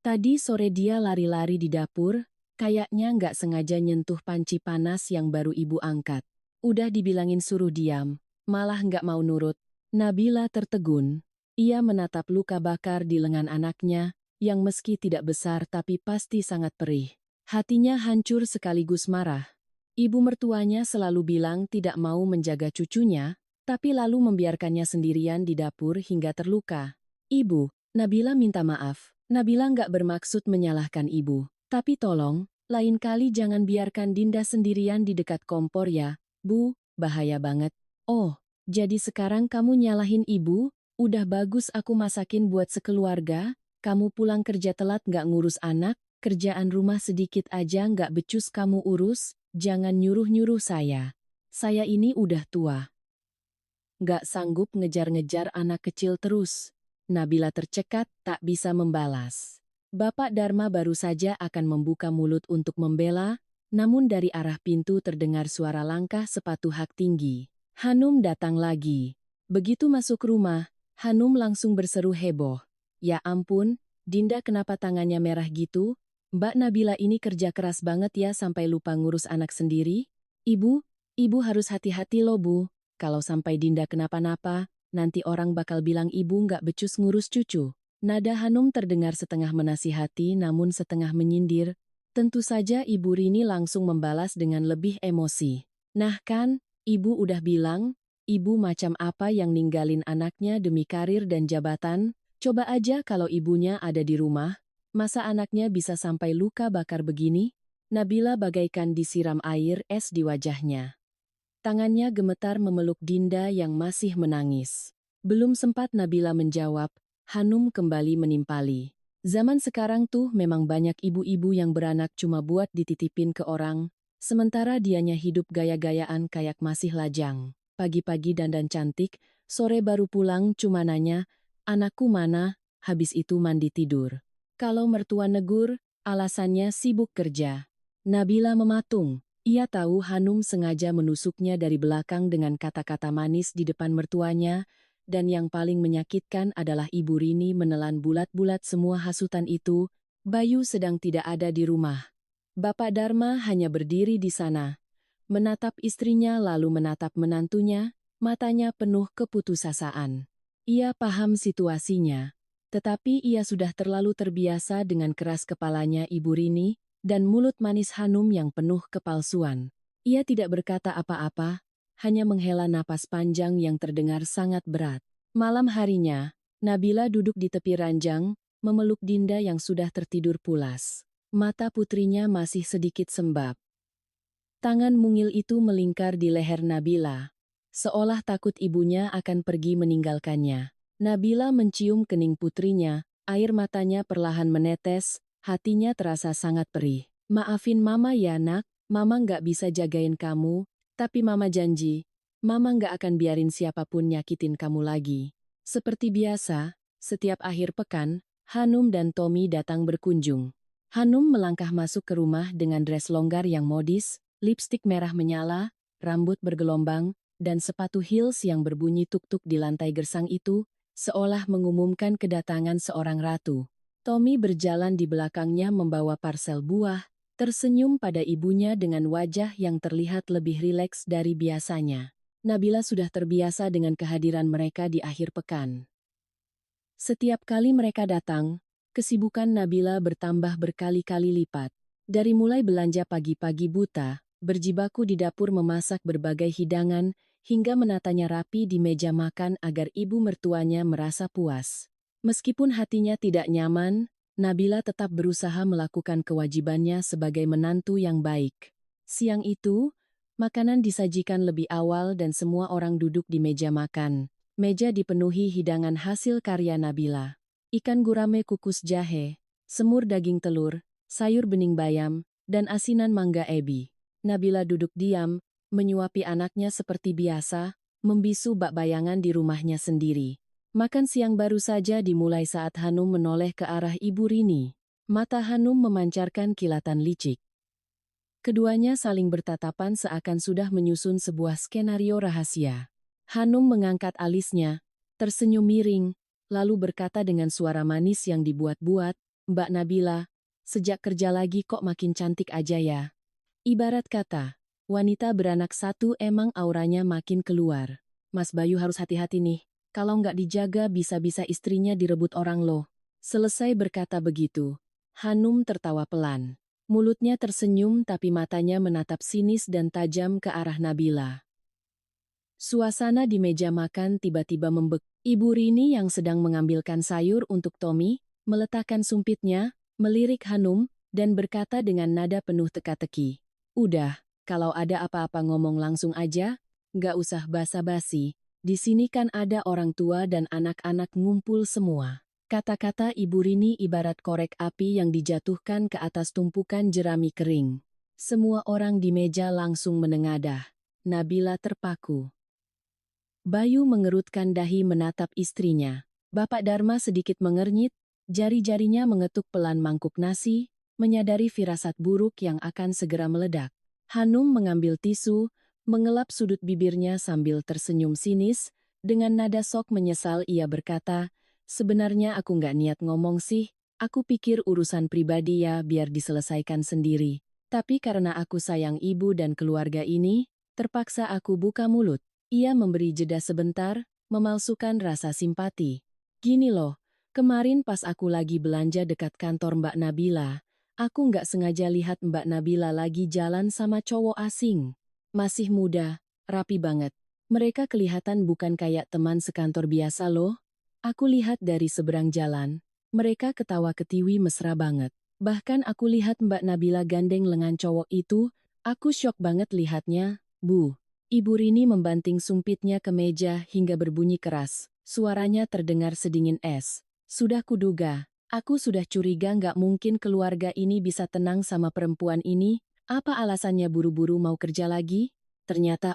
"Tadi sore dia lari-lari di dapur, kayaknya nggak sengaja nyentuh panci panas yang baru ibu angkat. Udah dibilangin suruh diam, malah nggak mau nurut." Nabila tertegun. Ia menatap luka bakar di lengan anaknya, yang meski tidak besar tapi pasti sangat perih. Hatinya hancur sekaligus marah. Ibu mertuanya selalu bilang tidak mau menjaga cucunya, tapi lalu membiarkannya sendirian di dapur hingga terluka. "Ibu," Nabila minta maaf. Nabila nggak bermaksud menyalahkan ibu. "Tapi tolong, lain kali jangan biarkan Dinda sendirian di dekat kompor ya, Bu, bahaya banget." "Oh, jadi sekarang kamu nyalahin ibu? Udah bagus aku masakin buat sekeluarga, kamu pulang kerja telat nggak ngurus anak, kerjaan rumah sedikit aja nggak becus kamu urus, jangan nyuruh-nyuruh saya. Saya ini udah tua. Nggak sanggup ngejar-ngejar anak kecil terus." Nabila tercekat, tak bisa membalas. Bapak Dharma baru saja akan membuka mulut untuk membela, namun dari arah pintu terdengar suara langkah sepatu hak tinggi. Hanum datang lagi. Begitu masuk rumah, Hanum langsung berseru heboh. "Ya ampun, Dinda kenapa tangannya merah gitu? Mbak Nabila ini kerja keras banget ya sampai lupa ngurus anak sendiri. Ibu harus hati-hati loh, Bu. Kalau sampai Dinda kenapa-napa, nanti orang bakal bilang ibu nggak becus ngurus cucu." Nada Hanum terdengar setengah menasihati namun setengah menyindir. Tentu saja Ibu Rini langsung membalas dengan lebih emosi. "Nah kan, Ibu udah bilang, ibu macam apa yang ninggalin anaknya demi karir dan jabatan? Coba aja kalau ibunya ada di rumah, masa anaknya bisa sampai luka bakar begini?" Nabila bagaikan disiram air es di wajahnya. Tangannya gemetar memeluk Dinda yang masih menangis. Belum sempat Nabila menjawab, Hanum kembali menimpali. "Zaman sekarang tuh memang banyak ibu-ibu yang beranak cuma buat dititipin ke orang, sementara dianya hidup gaya-gayaan kayak masih lajang. Pagi-pagi dandan cantik, sore baru pulang cuma nanya, 'Anakku mana?' Habis itu mandi tidur. Kalau mertua negur, alasannya sibuk kerja." Nabila mematung. Ia tahu Hanum sengaja menusuknya dari belakang dengan kata-kata manis di depan mertuanya, dan yang paling menyakitkan adalah Ibu Rini menelan bulat-bulat semua hasutan itu. Bayu sedang tidak ada di rumah. Bapak Dharma hanya berdiri di sana, menatap istrinya lalu menatap menantunya, matanya penuh keputusasaan. Ia paham situasinya, tetapi ia sudah terlalu terbiasa dengan keras kepalanya Ibu Rini, dan mulut manis Hanum yang penuh kepalsuan. Ia tidak berkata apa-apa, hanya menghela napas panjang yang terdengar sangat berat. Malam harinya, Nabila duduk di tepi ranjang, memeluk Dinda yang sudah tertidur pulas. Mata putrinya masih sedikit sembab. Tangan mungil itu melingkar di leher Nabila, seolah takut ibunya akan pergi meninggalkannya. Nabila mencium kening putrinya, air matanya perlahan menetes, hatinya terasa sangat perih. "Maafin Mama ya Nak, Mama nggak bisa jagain kamu, tapi Mama janji, Mama nggak akan biarin siapapun nyakitin kamu lagi." Seperti biasa, setiap akhir pekan, Hanum dan Tommy datang berkunjung. Hanum melangkah masuk ke rumah dengan dress longgar yang modis, lipstik merah menyala, rambut bergelombang, dan sepatu heels yang berbunyi tuk-tuk di lantai gersang itu, seolah mengumumkan kedatangan seorang ratu. Tommy berjalan di belakangnya membawa parsel buah, tersenyum pada ibunya dengan wajah yang terlihat lebih rileks dari biasanya. Nabila sudah terbiasa dengan kehadiran mereka di akhir pekan. Setiap kali mereka datang, kesibukan Nabila bertambah berkali-kali lipat. Dari mulai belanja pagi-pagi buta, berjibaku di dapur memasak berbagai hidangan, hingga menatanya rapi di meja makan agar ibu mertuanya merasa puas. Meskipun hatinya tidak nyaman, Nabila tetap berusaha melakukan kewajibannya sebagai menantu yang baik. Siang itu, makanan disajikan lebih awal dan semua orang duduk di meja makan. Meja dipenuhi hidangan hasil karya Nabila. Ikan gurame kukus jahe, semur daging telur, sayur bening bayam, dan asinan mangga ebi. Nabila duduk diam, menyuapi anaknya seperti biasa, membisu bak bayangan di rumahnya sendiri. Makan siang baru saja dimulai saat Hanum menoleh ke arah Ibu Rini. Mata Hanum memancarkan kilatan licik. Keduanya saling bertatapan seakan sudah menyusun sebuah skenario rahasia. Hanum mengangkat alisnya, tersenyum miring, lalu berkata dengan suara manis yang dibuat-buat, "Mbak Nabila, sejak kerja lagi kok makin cantik aja ya." Ibarat kata, wanita beranak satu emang auranya makin keluar. Mas Bayu harus hati-hati nih, kalau nggak dijaga bisa-bisa istrinya direbut orang loh. Selesai berkata begitu, Hanum tertawa pelan. Mulutnya tersenyum tapi matanya menatap sinis dan tajam ke arah Nabila. Suasana di meja makan tiba-tiba membeku. Ibu Rini yang sedang mengambilkan sayur untuk Tommy, meletakkan sumpitnya, melirik Hanum, dan berkata dengan nada penuh teka-teki. "Udah, kalau ada apa-apa ngomong langsung aja, nggak usah basa-basi. Di sini kan ada orang tua dan anak-anak ngumpul semua." Kata-kata Ibu Rini ibarat korek api yang dijatuhkan ke atas tumpukan jerami kering. Semua orang di meja langsung menengadah. Nabila terpaku. Bayu mengerutkan dahi menatap istrinya. Bapak Dharma sedikit mengernyit, jari-jarinya mengetuk pelan mangkuk nasi, menyadari firasat buruk yang akan segera meledak. Hanum mengambil tisu, mengelap sudut bibirnya sambil tersenyum sinis, dengan nada sok menyesal ia berkata, "Sebenarnya aku nggak niat ngomong sih, aku pikir urusan pribadi ya biar diselesaikan sendiri. Tapi karena aku sayang ibu dan keluarga ini, terpaksa aku buka mulut." Ia memberi jeda sebentar, memalsukan rasa simpati. "Gini loh, kemarin pas aku lagi belanja dekat kantor Mbak Nabila, aku nggak sengaja lihat Mbak Nabila lagi jalan sama cowok asing. Masih muda, rapi banget. Mereka kelihatan bukan kayak teman sekantor biasa loh. Aku lihat dari seberang jalan, mereka ketawa ketiwi mesra banget. Bahkan aku lihat Mbak Nabila gandeng lengan cowok itu, aku syok banget lihatnya, Bu." Ibu Rini membanting sumpitnya ke meja hingga berbunyi keras. Suaranya terdengar sedingin es. "Sudah kuduga, aku sudah curiga nggak mungkin keluarga ini bisa tenang sama perempuan ini. Apa alasannya buru-buru mau kerja lagi? Ternyata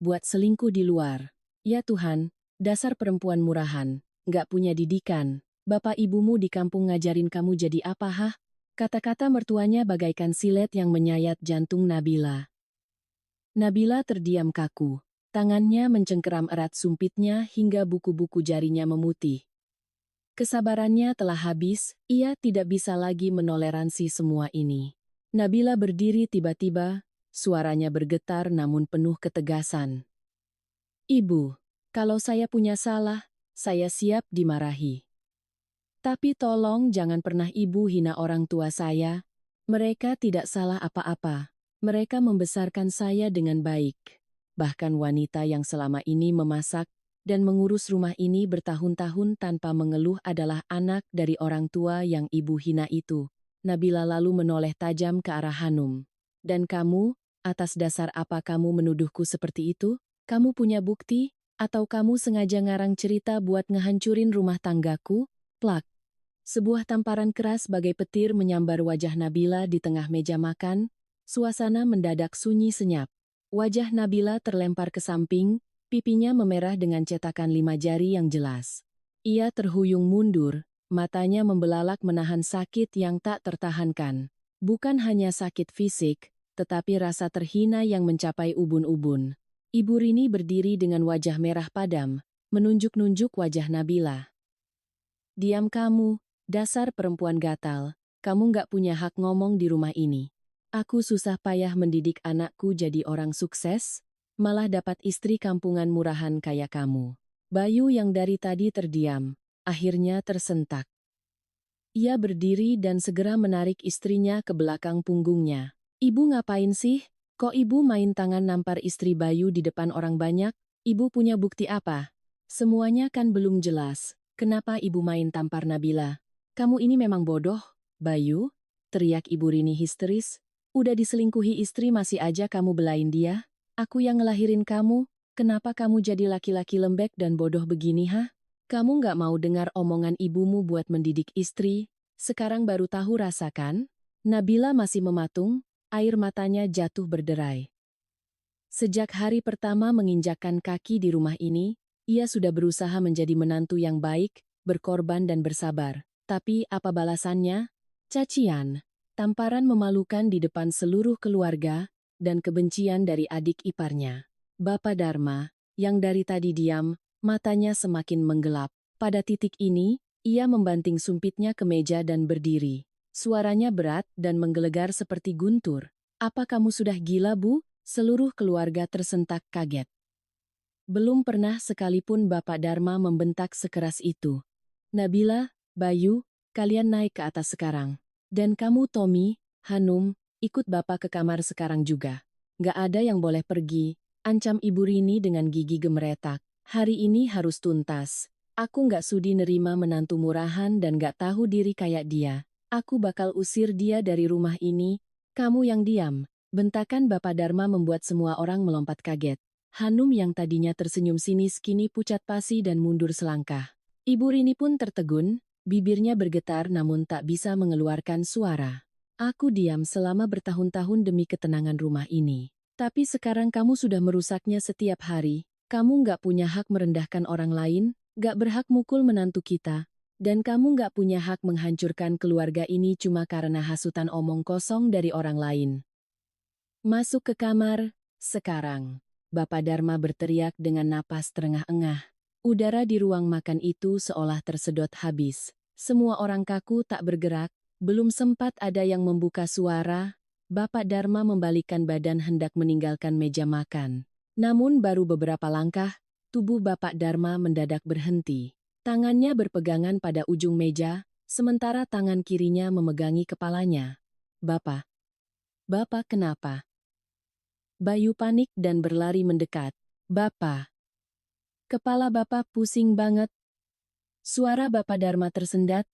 buat selingkuh di luar. Ya Tuhan, dasar perempuan murahan, nggak punya didikan. Bapak ibumu di kampung ngajarin kamu jadi apa hah?" Kata-kata mertuanya bagaikan silet yang menyayat jantung Nabila. Nabila terdiam kaku. Tangannya mencengkeram erat sumpitnya hingga buku-buku jarinya memutih. Kesabarannya telah habis, ia tidak bisa lagi menoleransi semua ini. Nabila berdiri tiba-tiba, suaranya bergetar namun penuh ketegasan. "Ibu, kalau saya punya salah, saya siap dimarahi. Tapi tolong jangan pernah ibu hina orang tua saya. Mereka tidak salah apa-apa. Mereka membesarkan saya dengan baik. Bahkan wanita yang selama ini memasak dan mengurus rumah ini bertahun-tahun tanpa mengeluh adalah anak dari orang tua yang ibu hina itu." Nabila lalu menoleh tajam ke arah Hanum. "Dan kamu, atas dasar apa kamu menuduhku seperti itu? Kamu punya bukti? Atau kamu sengaja ngarang cerita buat ngehancurin rumah tanggaku?" Plak. Sebuah tamparan keras bagai petir menyambar wajah Nabila di tengah meja makan. Suasana mendadak sunyi senyap. Wajah Nabila terlempar ke samping, pipinya memerah dengan cetakan 5 jari yang jelas. Ia terhuyung mundur, matanya membelalak menahan sakit yang tak tertahankan. Bukan hanya sakit fisik, tetapi rasa terhina yang mencapai ubun-ubun. Ibu Rini berdiri dengan wajah merah padam, menunjuk-nunjuk wajah Nabila. "Diam kamu, dasar perempuan gatal. Kamu nggak punya hak ngomong di rumah ini. Aku susah payah mendidik anakku jadi orang sukses. malah dapat istri kampungan murahan kayak kamu. Bayu yang dari tadi terdiam, akhirnya tersentak. Ia berdiri dan segera menarik istrinya ke belakang punggungnya. Ibu ngapain sih? Kok ibu main tangan nampar istri Bayu di depan orang banyak? Ibu punya bukti apa? Semuanya kan belum jelas. Kenapa ibu main tampar Nabila? Kamu ini memang bodoh, Bayu? Teriak Ibu Rini histeris. Udah diselingkuhi istri masih aja kamu belain dia? Aku yang ngelahirin kamu, kenapa kamu jadi laki-laki lembek dan bodoh begini ha? Kamu nggak mau dengar omongan ibumu buat mendidik istri? Sekarang baru tahu rasakan? Nabila masih mematung, air matanya jatuh berderai. Sejak hari pertama menginjakkan kaki di rumah ini, ia sudah berusaha menjadi menantu yang baik, berkorban dan bersabar. Tapi apa balasannya? Cacian, tamparan memalukan di depan seluruh keluarga, dan kebencian dari adik iparnya. Bapak Dharma, yang dari tadi diam, matanya semakin menggelap. Pada titik ini, ia membanting sumpitnya ke meja dan berdiri. Suaranya berat dan menggelegar seperti guntur. Apa kamu sudah gila, Bu? Seluruh keluarga tersentak kaget. Belum pernah sekalipun Bapak Dharma membentak sekeras itu. Nabila, Bayu, kalian naik ke atas sekarang. Dan kamu Tommy, Hanum, ikut Bapak ke kamar sekarang juga. Gak ada yang boleh pergi, ancam Ibu Rini dengan gigi gemeretak. Hari ini harus tuntas. Aku gak sudi nerima menantu murahan dan gak tahu diri kayak dia. Aku bakal usir dia dari rumah ini. Kamu yang diam. Bentakan Bapak Dharma membuat semua orang melompat kaget. Hanum yang tadinya tersenyum sinis kini pucat pasi dan mundur selangkah. Ibu Rini pun tertegun, bibirnya bergetar namun tak bisa mengeluarkan suara. Aku diam selama bertahun-tahun demi ketenangan rumah ini. Tapi sekarang kamu sudah merusaknya setiap hari. Kamu nggak punya hak merendahkan orang lain, nggak berhak mukul menantu kita, dan kamu nggak punya hak menghancurkan keluarga ini cuma karena hasutan omong kosong dari orang lain. Masuk ke kamar, sekarang. Bapak Dharma berteriak dengan napas terengah-engah. Udara di ruang makan itu seolah tersedot habis. Semua orang kaku tak bergerak, belum sempat ada yang membuka suara. Bapak Dharma membalikkan badan hendak meninggalkan meja makan. Namun baru beberapa langkah, tubuh Bapak Dharma mendadak berhenti. Tangannya berpegangan pada ujung meja, sementara tangan kirinya memegangi kepalanya. Bapak kenapa? Bayu panik dan berlari mendekat. Bapak. Kepala Bapak pusing banget. Suara Bapak Dharma tersendat.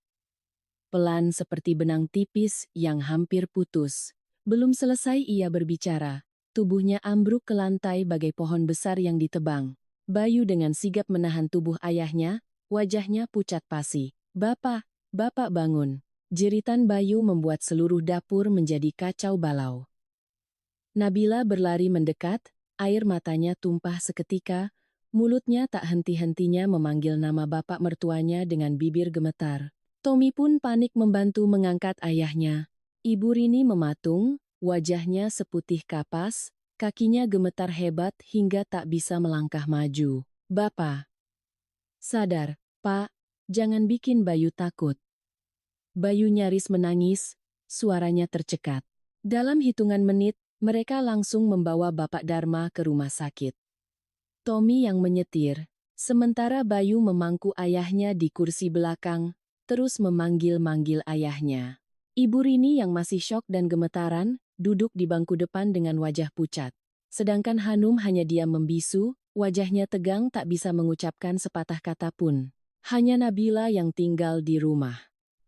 Pelan seperti benang tipis yang hampir putus. Belum selesai ia berbicara. Tubuhnya ambruk ke lantai bagai pohon besar yang ditebang. Bayu dengan sigap menahan tubuh ayahnya, wajahnya pucat pasi. Bapak bangun. Jeritan Bayu membuat seluruh dapur menjadi kacau balau. Nabila berlari mendekat, air matanya tumpah seketika, mulutnya tak henti-hentinya memanggil nama bapak mertuanya dengan bibir gemetar. Tommy pun panik membantu mengangkat ayahnya. Ibu Rini mematung, wajahnya seputih kapas, kakinya gemetar hebat hingga tak bisa melangkah maju. Bapak. Sadar, Pak, jangan bikin Bayu takut. Bayu nyaris menangis, suaranya tercekat. Dalam hitungan menit, mereka langsung membawa Bapak Dharma ke rumah sakit. Tommy yang menyetir, sementara Bayu memangku ayahnya di kursi belakang, terus memanggil-manggil ayahnya. Ibu Rini yang masih syok dan gemetaran, duduk di bangku depan dengan wajah pucat. Sedangkan Hanum hanya diam membisu, wajahnya tegang tak bisa mengucapkan sepatah kata pun. Hanya Nabila yang tinggal di rumah.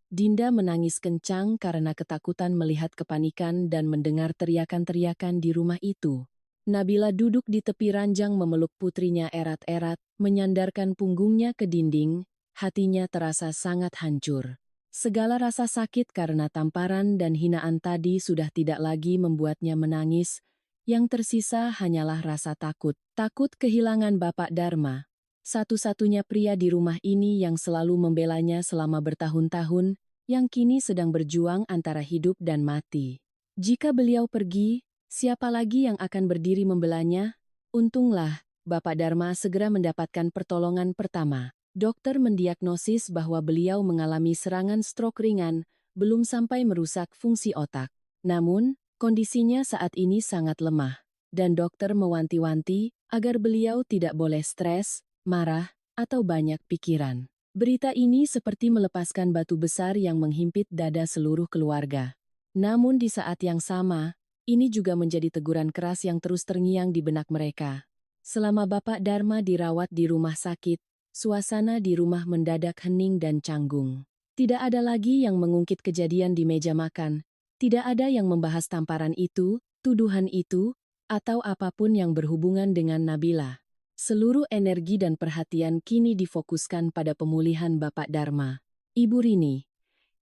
Dinda menangis kencang karena ketakutan melihat kepanikan dan mendengar teriakan-teriakan di rumah itu. Nabila duduk di tepi ranjang memeluk putrinya erat-erat, menyandarkan punggungnya ke dinding, hatinya terasa sangat hancur. Segala rasa sakit karena tamparan dan hinaan tadi sudah tidak lagi membuatnya menangis, yang tersisa hanyalah rasa takut. Takut kehilangan Bapak Dharma. Satu-satunya pria di rumah ini yang selalu membelanya selama bertahun-tahun, yang kini sedang berjuang antara hidup dan mati. Jika beliau pergi, siapa lagi yang akan berdiri membelanya? Untunglah, Bapak Dharma segera mendapatkan pertolongan pertama. Dokter mendiagnosis bahwa beliau mengalami serangan stroke ringan, belum sampai merusak fungsi otak. Namun, kondisinya saat ini sangat lemah. dan dokter mewanti-wanti agar beliau tidak boleh stres, marah, atau banyak pikiran. Berita ini seperti melepaskan batu besar yang menghimpit dada seluruh keluarga. Namun di saat yang sama, ini juga menjadi teguran keras yang terus terngiang di benak mereka. Selama Bapak Dharma dirawat di rumah sakit, suasana di rumah mendadak hening dan canggung. Tidak ada lagi yang mengungkit kejadian di meja makan. Tidak ada yang membahas tamparan itu, tuduhan itu, atau apapun yang berhubungan dengan Nabila. Seluruh energi dan perhatian kini difokuskan pada pemulihan Bapak Dharma. Ibu Rini,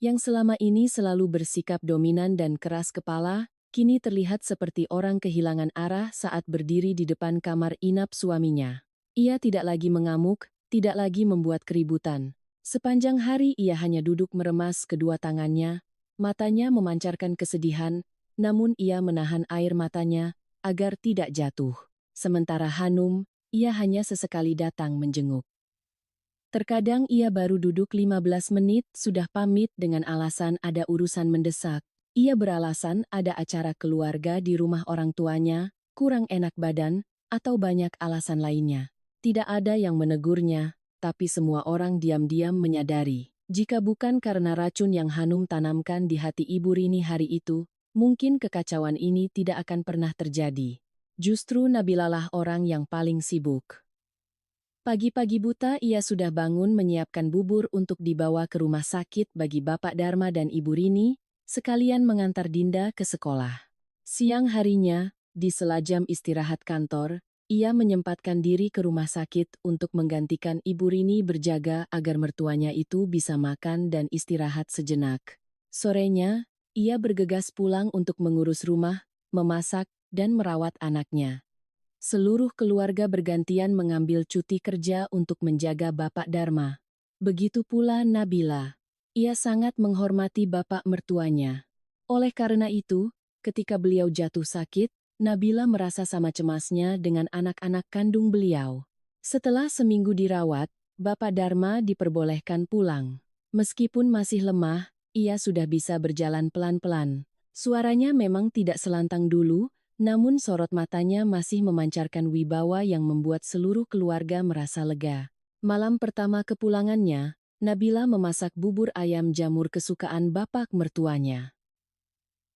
yang selama ini selalu bersikap dominan dan keras kepala, kini terlihat seperti orang kehilangan arah saat berdiri di depan kamar inap suaminya. Ia tidak lagi mengamuk, tidak lagi membuat keributan. Sepanjang hari ia hanya duduk meremas kedua tangannya, matanya memancarkan kesedihan, namun ia menahan air matanya agar tidak jatuh. Sementara Hanum, ia hanya sesekali datang menjenguk. Terkadang ia baru duduk 15 menit sudah pamit dengan alasan ada urusan mendesak. Ia beralasan ada acara keluarga di rumah orang tuanya, kurang enak badan, atau banyak alasan lainnya. Tidak ada yang menegurnya, tapi semua orang diam-diam menyadari. Jika bukan karena racun yang Hanum tanamkan di hati Ibu Rini hari itu, mungkin kekacauan ini tidak akan pernah terjadi. Justru Nabilalah orang yang paling sibuk. Pagi-pagi buta ia sudah bangun menyiapkan bubur untuk dibawa ke rumah sakit bagi Bapak Dharma dan Ibu Rini, sekalian mengantar Dinda ke sekolah. Siang harinya, di sela jam istirahat kantor, ia menyempatkan diri ke rumah sakit untuk menggantikan Ibu Rini berjaga agar mertuanya itu bisa makan dan istirahat sejenak. Sorenya, ia bergegas pulang untuk mengurus rumah, memasak, dan merawat anaknya. Seluruh keluarga bergantian mengambil cuti kerja untuk menjaga Bapak Dharma. Begitu pula Nabila. Ia sangat menghormati bapak mertuanya. Oleh karena itu, ketika beliau jatuh sakit, Nabila merasa sama cemasnya dengan anak-anak kandung beliau. Setelah seminggu dirawat, Bapak Dharma diperbolehkan pulang. Meskipun masih lemah, ia sudah bisa berjalan pelan-pelan. Suaranya memang tidak selantang dulu, namun sorot matanya masih memancarkan wibawa yang membuat seluruh keluarga merasa lega. Malam pertama kepulangannya, Nabila memasak bubur ayam jamur kesukaan bapak mertuanya.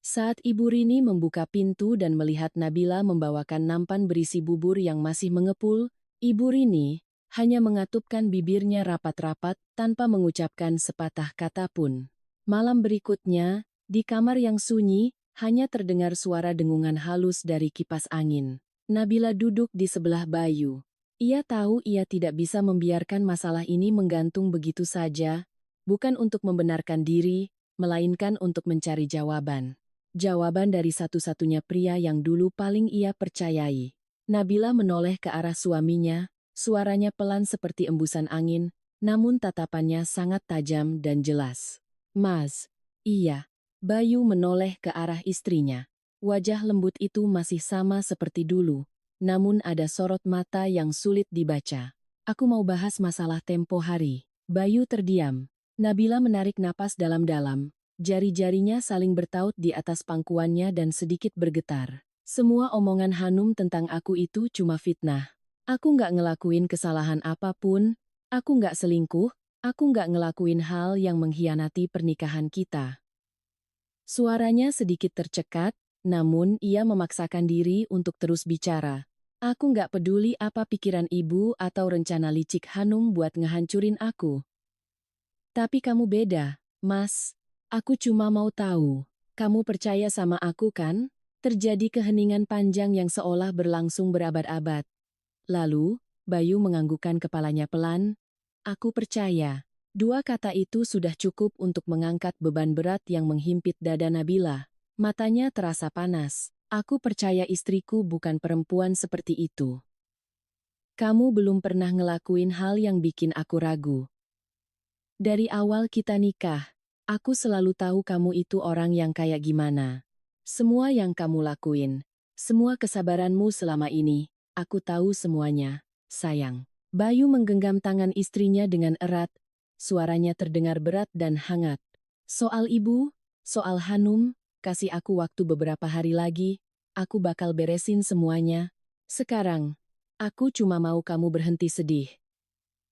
Saat Ibu Rini membuka pintu dan melihat Nabila membawakan nampan berisi bubur yang masih mengepul, Ibu Rini hanya mengatupkan bibirnya rapat-rapat tanpa mengucapkan sepatah kata pun. Malam berikutnya, di kamar yang sunyi, hanya terdengar suara dengungan halus dari kipas angin. Nabila duduk di sebelah Bayu. Ia tahu ia tidak bisa membiarkan masalah ini menggantung begitu saja, bukan untuk membenarkan diri, melainkan untuk mencari jawaban. Jawaban dari satu-satunya pria yang dulu paling ia percayai. Nabila menoleh ke arah suaminya, suaranya pelan seperti embusan angin, namun tatapannya sangat tajam dan jelas. "Mas." "Iya." Bayu menoleh ke arah istrinya. Wajah lembut itu masih sama seperti dulu, namun ada sorot mata yang sulit dibaca. "Aku mau bahas masalah tempo hari." Bayu terdiam. Nabila menarik napas dalam-dalam, jari-jarinya saling bertaut di atas pangkuannya dan sedikit bergetar. "Semua omongan Hanum tentang aku itu cuma fitnah. Aku nggak ngelakuin kesalahan apapun, aku nggak selingkuh, aku nggak ngelakuin hal yang mengkhianati pernikahan kita." Suaranya sedikit tercekat, namun ia memaksakan diri untuk terus bicara. "Aku nggak peduli apa pikiran ibu atau rencana licik Hanum buat ngehancurin aku. Tapi kamu beda, Mas. Aku cuma mau tahu, kamu percaya sama aku kan?" Terjadi keheningan panjang yang seolah berlangsung berabad-abad. Lalu, Bayu menganggukkan kepalanya pelan. "Aku percaya." Dua kata itu sudah cukup untuk mengangkat beban berat yang menghimpit dada Nabila. Matanya terasa panas. "Aku percaya istriku bukan perempuan seperti itu. Kamu belum pernah ngelakuin hal yang bikin aku ragu. Dari awal kita nikah, aku selalu tahu kamu itu orang yang kayak gimana. Semua yang kamu lakuin, semua kesabaranmu selama ini, aku tahu semuanya, sayang." Bayu menggenggam tangan istrinya dengan erat. Suaranya terdengar berat dan hangat. "Soal ibu, soal Hanum, kasih aku waktu beberapa hari lagi, aku bakal beresin semuanya. Sekarang, aku cuma mau kamu berhenti sedih.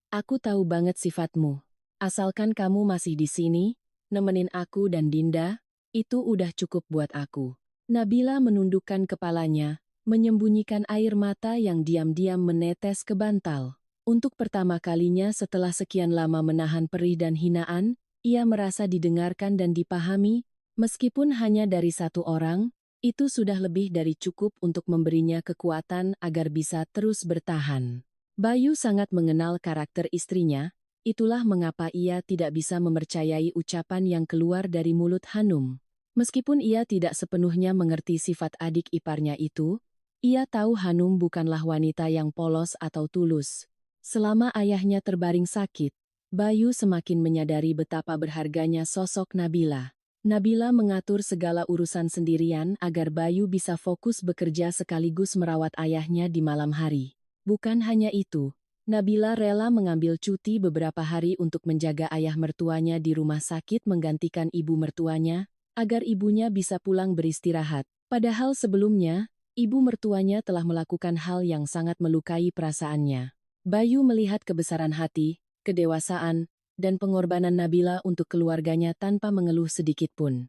Aku tahu banget sifatmu. Asalkan kamu masih di sini, nemenin aku dan Dinda, itu udah cukup buat aku. Nabila menundukkan kepalanya, menyembunyikan air mata yang diam-diam menetes ke bantal. Untuk pertama kalinya setelah sekian lama menahan perih dan hinaan, ia merasa didengarkan dan dipahami, meskipun hanya dari satu orang, itu sudah lebih dari cukup untuk memberinya kekuatan agar bisa terus bertahan. Bayu sangat mengenal karakter istrinya, itulah mengapa ia tidak bisa mempercayai ucapan yang keluar dari mulut Hanum. Meskipun ia tidak sepenuhnya mengerti sifat adik iparnya itu, ia tahu Hanum bukanlah wanita yang polos atau tulus. Selama ayahnya terbaring sakit, Bayu semakin menyadari betapa berharganya sosok Nabila. Nabila mengatur segala urusan sendirian agar Bayu bisa fokus bekerja sekaligus merawat ayahnya di malam hari. Bukan hanya itu, Nabila rela mengambil cuti beberapa hari untuk menjaga ayah mertuanya di rumah sakit menggantikan ibu mertuanya, agar ibunya bisa pulang beristirahat. Padahal sebelumnya, ibu mertuanya telah melakukan hal yang sangat melukai perasaannya. Bayu melihat kebesaran hati, kedewasaan, dan pengorbanan Nabila untuk keluarganya tanpa mengeluh sedikit pun.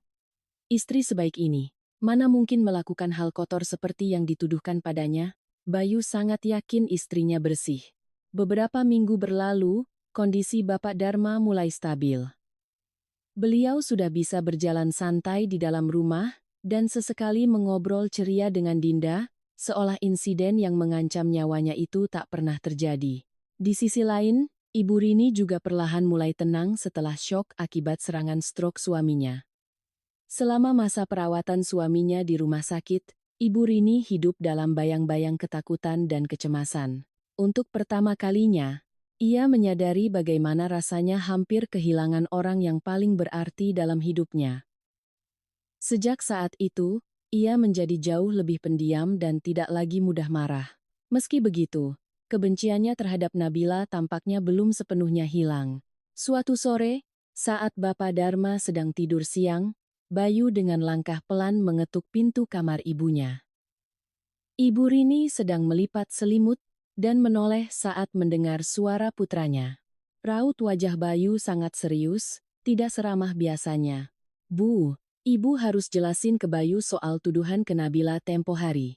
Istri sebaik ini, mana mungkin melakukan hal kotor seperti yang dituduhkan padanya? Bayu sangat yakin istrinya bersih. Beberapa minggu berlalu, kondisi Bapak Dharma mulai stabil. Beliau sudah bisa berjalan santai di dalam rumah, dan sesekali mengobrol ceria dengan Dinda, seolah insiden yang mengancam nyawanya itu tak pernah terjadi. Di sisi lain, Ibu Rini juga perlahan mulai tenang setelah syok akibat serangan stroke suaminya. Selama masa perawatan suaminya di rumah sakit, Ibu Rini hidup dalam bayang-bayang ketakutan dan kecemasan. Untuk pertama kalinya, ia menyadari bagaimana rasanya hampir kehilangan orang yang paling berarti dalam hidupnya. Sejak saat itu, ia menjadi jauh lebih pendiam dan tidak lagi mudah marah. Meski begitu, kebenciannya terhadap Nabila tampaknya belum sepenuhnya hilang. Suatu sore, saat Bapak Dharma sedang tidur siang, Bayu dengan langkah pelan mengetuk pintu kamar ibunya. Ibu Rini sedang melipat selimut dan menoleh saat mendengar suara putranya. Raut wajah Bayu sangat serius, tidak seramah biasanya. "Bu, ibu harus jelasin ke Bayu soal tuduhan ke Nabila tempo hari.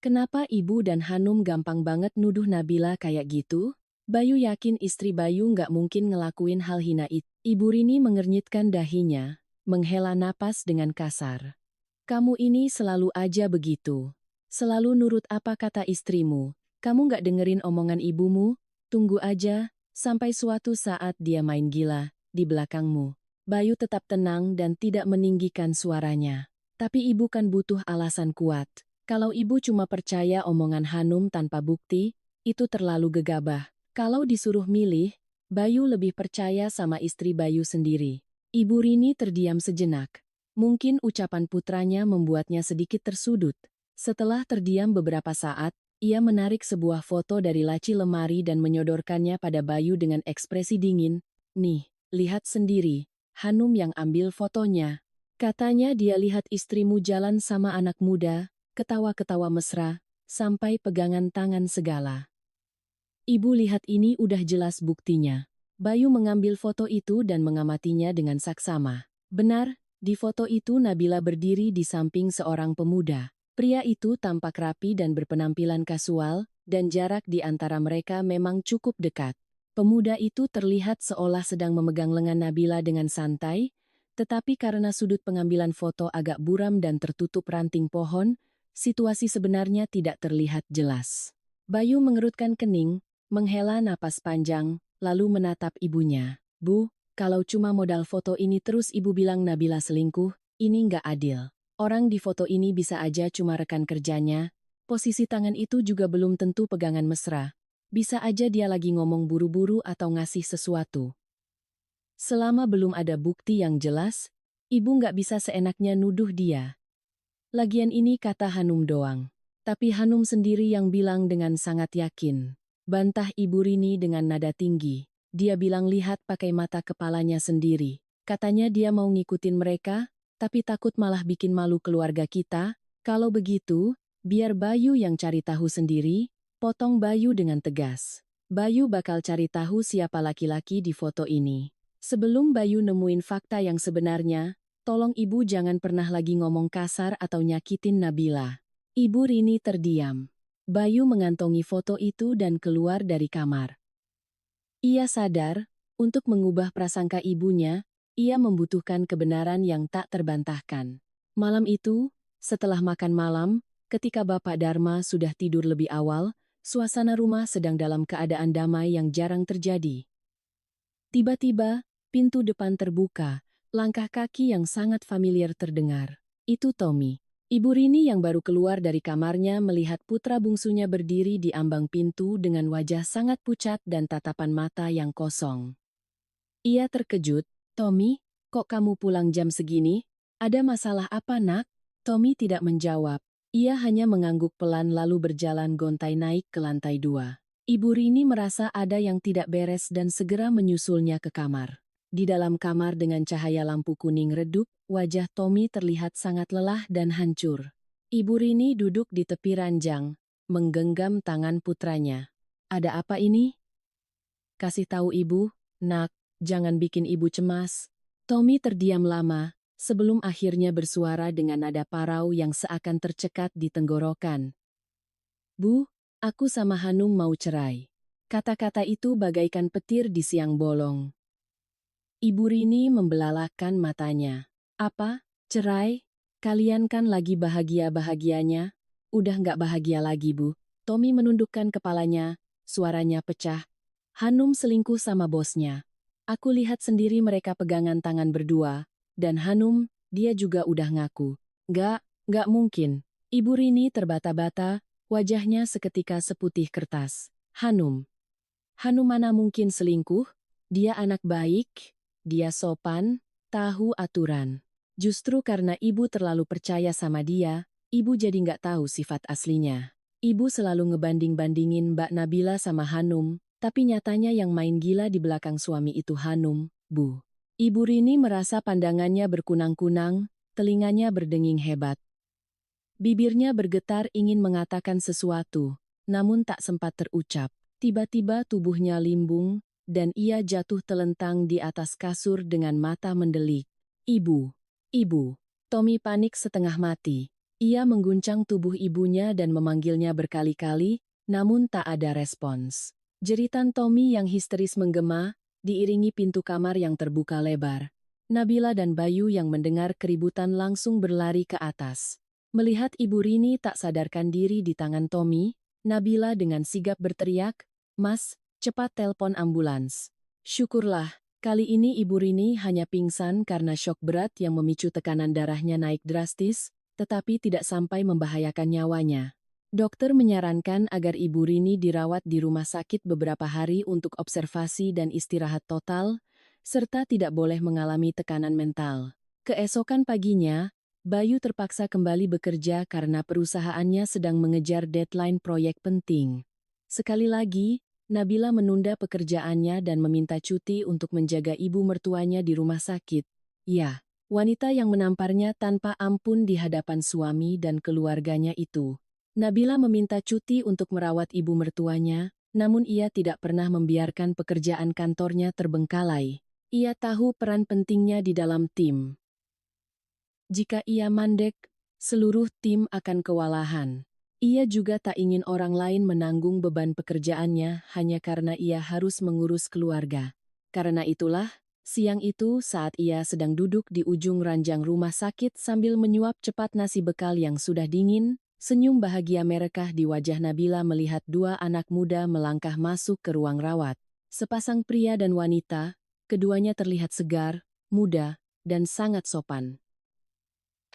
Kenapa ibu dan Hanum gampang banget nuduh Nabila kayak gitu?" Bayu yakin istri Bayu nggak mungkin ngelakuin hal hina itu. Ibu Rini mengernyitkan dahinya, menghela napas dengan kasar. "Kamu ini selalu aja begitu. Selalu nurut apa kata istrimu. Kamu nggak dengerin omongan ibumu? Tunggu aja, sampai suatu saat dia main gila di belakangmu." Bayu tetap tenang dan tidak meninggikan suaranya. "Tapi ibu kan butuh alasan kuat. Kalau ibu cuma percaya omongan Hanum tanpa bukti, itu terlalu gegabah." Kalau disuruh milih, Bayu lebih percaya sama istri Bayu sendiri. Ibu Rini terdiam sejenak. Mungkin ucapan putranya membuatnya sedikit tersudut. Setelah terdiam beberapa saat, ia menarik sebuah foto dari laci lemari dan menyodorkannya pada Bayu dengan ekspresi dingin. "Nih, lihat sendiri, Hanum yang ambil fotonya. Katanya dia lihat istrimu jalan sama anak muda, ketawa-ketawa mesra, sampai pegangan tangan segala. Ibu lihat ini udah jelas buktinya." Bayu mengambil foto itu dan mengamatinya dengan saksama. Benar, di foto itu Nabila berdiri di samping seorang pemuda. Pria itu tampak rapi dan berpenampilan kasual, dan jarak di antara mereka memang cukup dekat. Pemuda itu terlihat seolah sedang memegang lengan Nabila dengan santai, tetapi karena sudut pengambilan foto agak buram dan tertutup ranting pohon, situasi sebenarnya tidak terlihat jelas. Bayu mengerutkan kening, menghela napas panjang, lalu menatap ibunya. "Bu, kalau cuma modal foto ini terus ibu bilang Nabila selingkuh, ini nggak adil. Orang di foto ini bisa aja cuma rekan kerjanya, posisi tangan itu juga belum tentu pegangan mesra. Bisa aja dia lagi ngomong buru-buru atau ngasih sesuatu. Selama belum ada bukti yang jelas, ibu nggak bisa seenaknya nuduh dia. Lagian ini kata Hanum doang." Tapi Hanum sendiri yang bilang dengan sangat yakin. Bantah Ibu Rini dengan nada tinggi. Dia bilang lihat pakai mata kepalanya sendiri. Katanya dia mau ngikutin mereka, tapi takut malah bikin malu keluarga kita, Kalau begitu, biar Bayu yang cari tahu sendiri, potong Bayu dengan tegas. Bayu bakal cari tahu siapa laki-laki di foto ini. Sebelum Bayu nemuin fakta yang sebenarnya, tolong ibu jangan pernah lagi ngomong kasar atau nyakitin Nabila. Ibu Rini terdiam. Bayu mengantongi foto itu dan keluar dari kamar. Ia sadar, untuk mengubah prasangka ibunya, ia membutuhkan kebenaran yang tak terbantahkan. Malam itu, setelah makan malam, ketika Bapak Dharma sudah tidur lebih awal, suasana rumah sedang dalam keadaan damai yang jarang terjadi. Tiba-tiba, pintu depan terbuka, langkah kaki yang sangat familiar terdengar. Itu Tommy. Ibu Rini yang baru keluar dari kamarnya melihat putra bungsunya berdiri di ambang pintu dengan wajah sangat pucat dan tatapan mata yang kosong. Ia terkejut, "Tommy, kok kamu pulang jam segini? Ada masalah apa, Nak?" Tommy tidak menjawab. Ia hanya mengangguk pelan lalu berjalan gontai naik ke lantai 2. Ibu Rini merasa ada yang tidak beres dan segera menyusulnya ke kamar. Di dalam kamar dengan cahaya lampu kuning redup, wajah Tommy terlihat sangat lelah dan hancur. Ibu Rini duduk di tepi ranjang, menggenggam tangan putranya. "Ada apa ini?" "Kasih tahu ibu, Nak, jangan bikin ibu cemas." Tommy terdiam lama, sebelum akhirnya bersuara dengan nada parau yang seakan tercekat di tenggorokan. "Bu, aku sama Hanum mau cerai." Kata-kata itu bagaikan petir di siang bolong. Ibu Rini membelalakan matanya. "Apa? Cerai? Kalian kan lagi bahagia-bahagianya?" "Udah nggak bahagia lagi, Bu." Tommy menundukkan kepalanya, suaranya pecah. "Hanum selingkuh sama bosnya. Aku lihat sendiri mereka pegangan tangan berdua. Dan Hanum, dia juga udah ngaku." Nggak mungkin." Ibu Rini terbata-bata, wajahnya seketika seputih kertas. "Hanum? Hanum mana mungkin selingkuh? Dia anak baik. Dia sopan, tahu aturan. Justru karena ibu terlalu percaya sama dia, ibu jadi nggak tahu sifat aslinya. Ibu selalu ngebanding-bandingin Mbak Nabila sama Hanum, tapi nyatanya yang main gila di belakang suami itu Hanum, Bu." Ibu Rini merasa pandangannya berkunang-kunang, telinganya berdenging hebat. Bibirnya bergetar ingin mengatakan sesuatu, namun tak sempat terucap. Tiba-tiba tubuhnya limbung, dan ia jatuh telentang di atas kasur dengan mata mendelik. "Ibu! Ibu!" Tommy panik setengah mati. Ia mengguncang tubuh ibunya dan memanggilnya berkali-kali, namun tak ada respons. Jeritan Tommy yang histeris menggema, diiringi pintu kamar yang terbuka lebar. Nabila dan Bayu yang mendengar keributan langsung berlari ke atas. Melihat Ibu Rini tak sadarkan diri di tangan Tommy, Nabila dengan sigap berteriak, "Mas, cepat telpon ambulans." Syukurlah, kali ini Ibu Rini hanya pingsan karena syok berat yang memicu tekanan darahnya naik drastis, tetapi tidak sampai membahayakan nyawanya. Dokter menyarankan agar Ibu Rini dirawat di rumah sakit beberapa hari untuk observasi dan istirahat total, serta tidak boleh mengalami tekanan mental. Keesokan paginya, Bayu terpaksa kembali bekerja karena perusahaannya sedang mengejar deadline proyek penting. Sekali lagi, Nabila menunda pekerjaannya dan meminta cuti untuk menjaga ibu mertuanya di rumah sakit. Ya, wanita yang menamparnya tanpa ampun di hadapan suami dan keluarganya itu. Nabila meminta cuti untuk merawat ibu mertuanya, namun ia tidak pernah membiarkan pekerjaan kantornya terbengkalai. Ia tahu peran pentingnya di dalam tim. Jika ia mandek, seluruh tim akan kewalahan. Ia juga tak ingin orang lain menanggung beban pekerjaannya hanya karena ia harus mengurus keluarga. Karena itulah, siang itu saat ia sedang duduk di ujung ranjang rumah sakit sambil menyuap cepat nasi bekal yang sudah dingin, senyum bahagia merekah di wajah Nabila melihat dua anak muda melangkah masuk ke ruang rawat. Sepasang pria dan wanita, keduanya terlihat segar, muda, dan sangat sopan.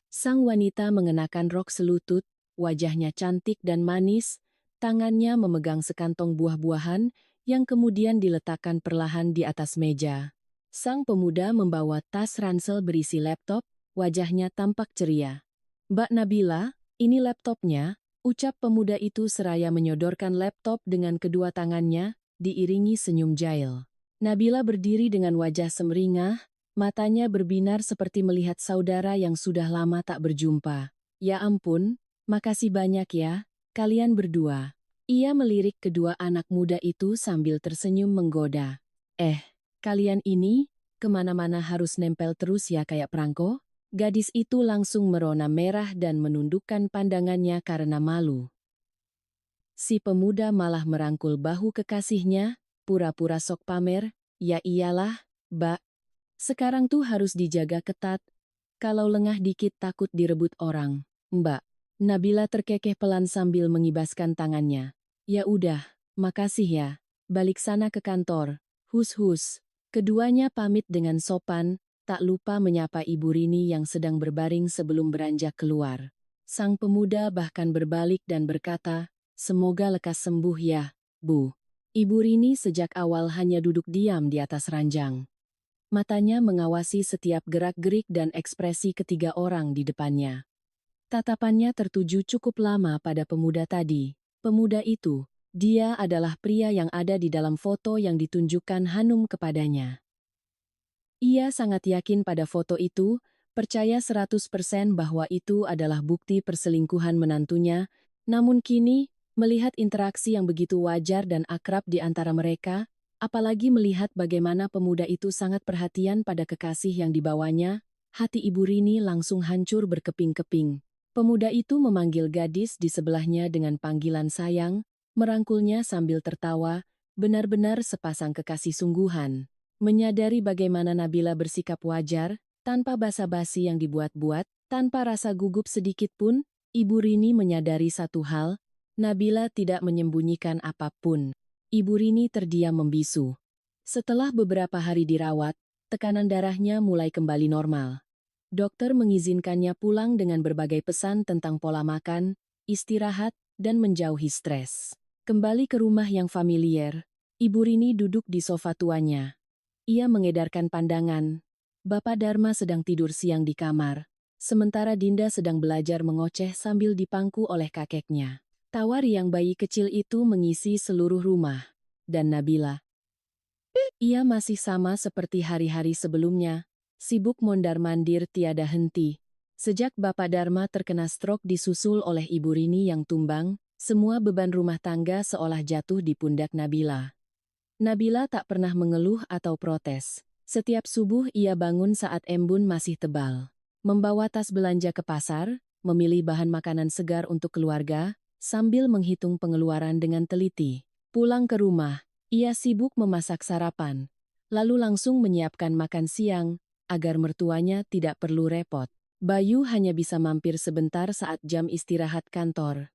Sang wanita mengenakan rok selutut, wajahnya cantik dan manis, tangannya memegang sekantong buah-buahan yang kemudian diletakkan perlahan di atas meja. Sang pemuda membawa tas ransel berisi laptop, wajahnya tampak ceria. "Mbak Nabila, ini laptopnya," ucap pemuda itu seraya menyodorkan laptop dengan kedua tangannya, diiringi senyum jahil. Nabila berdiri dengan wajah semeringah, matanya berbinar seperti melihat saudara yang sudah lama tak berjumpa. Ya ampun, makasih banyak ya, kalian berdua. Ia melirik kedua anak muda itu sambil tersenyum menggoda. Kalian ini, kemana-mana harus nempel terus ya kayak perangko? Gadis itu langsung merona merah dan menundukkan pandangannya karena malu. Si pemuda malah merangkul bahu kekasihnya, pura-pura sok pamer, ya iyalah, Mbak. Sekarang tuh harus dijaga ketat. Kalau lengah dikit takut direbut orang. Mbak. Nabila terkekeh pelan sambil mengibaskan tangannya. Ya udah, makasih ya. Balik sana ke kantor. Hus-hus. Keduanya pamit dengan sopan, tak lupa menyapa Ibu Rini yang sedang berbaring sebelum beranjak keluar. Sang pemuda bahkan berbalik dan berkata, semoga lekas sembuh ya, Bu. Ibu Rini sejak awal hanya duduk diam di atas ranjang. Matanya mengawasi setiap gerak-gerik dan ekspresi ketiga orang di depannya. Tatapannya tertuju cukup lama pada pemuda tadi. Pemuda itu, dia adalah pria yang ada di dalam foto yang ditunjukkan Hanum kepadanya. Ia sangat yakin pada foto itu, percaya 100% bahwa itu adalah bukti perselingkuhan menantunya, namun kini, melihat interaksi yang begitu wajar dan akrab di antara mereka, apalagi melihat bagaimana pemuda itu sangat perhatian pada kekasih yang dibawanya, hati Ibu Rini langsung hancur berkeping-keping. Pemuda itu memanggil gadis di sebelahnya dengan panggilan sayang, merangkulnya sambil tertawa, benar-benar sepasang kekasih sungguhan. Menyadari bagaimana Nabila bersikap wajar, tanpa basa-basi yang dibuat-buat, tanpa rasa gugup sedikit pun, Ibu Rini menyadari satu hal, Nabila tidak menyembunyikan apapun. Ibu Rini terdiam membisu. Setelah beberapa hari dirawat, tekanan darahnya mulai kembali normal. Dokter mengizinkannya pulang dengan berbagai pesan tentang pola makan, istirahat, dan menjauhi stres. Kembali ke rumah yang familiar, Ibu Rini duduk di sofa tuanya. Ia mengedarkan pandangan. Bapak Dharma sedang tidur siang di kamar, sementara Dinda sedang belajar mengoceh sambil dipangku oleh kakeknya. Tawa riang bayi kecil itu mengisi seluruh rumah. Dan Nabila. Ia masih sama seperti hari-hari sebelumnya, sibuk mondar-mandir tiada henti. Sejak Bapak Dharma terkena stroke disusul oleh Ibu Rini yang tumbang, semua beban rumah tangga seolah jatuh di pundak Nabila. Nabila tak pernah mengeluh atau protes. Setiap subuh ia bangun saat embun masih tebal. Membawa tas belanja ke pasar, memilih bahan makanan segar untuk keluarga, sambil menghitung pengeluaran dengan teliti. Pulang ke rumah, ia sibuk memasak sarapan, lalu langsung menyiapkan makan siang, agar mertuanya tidak perlu repot. Bayu hanya bisa mampir sebentar saat jam istirahat kantor.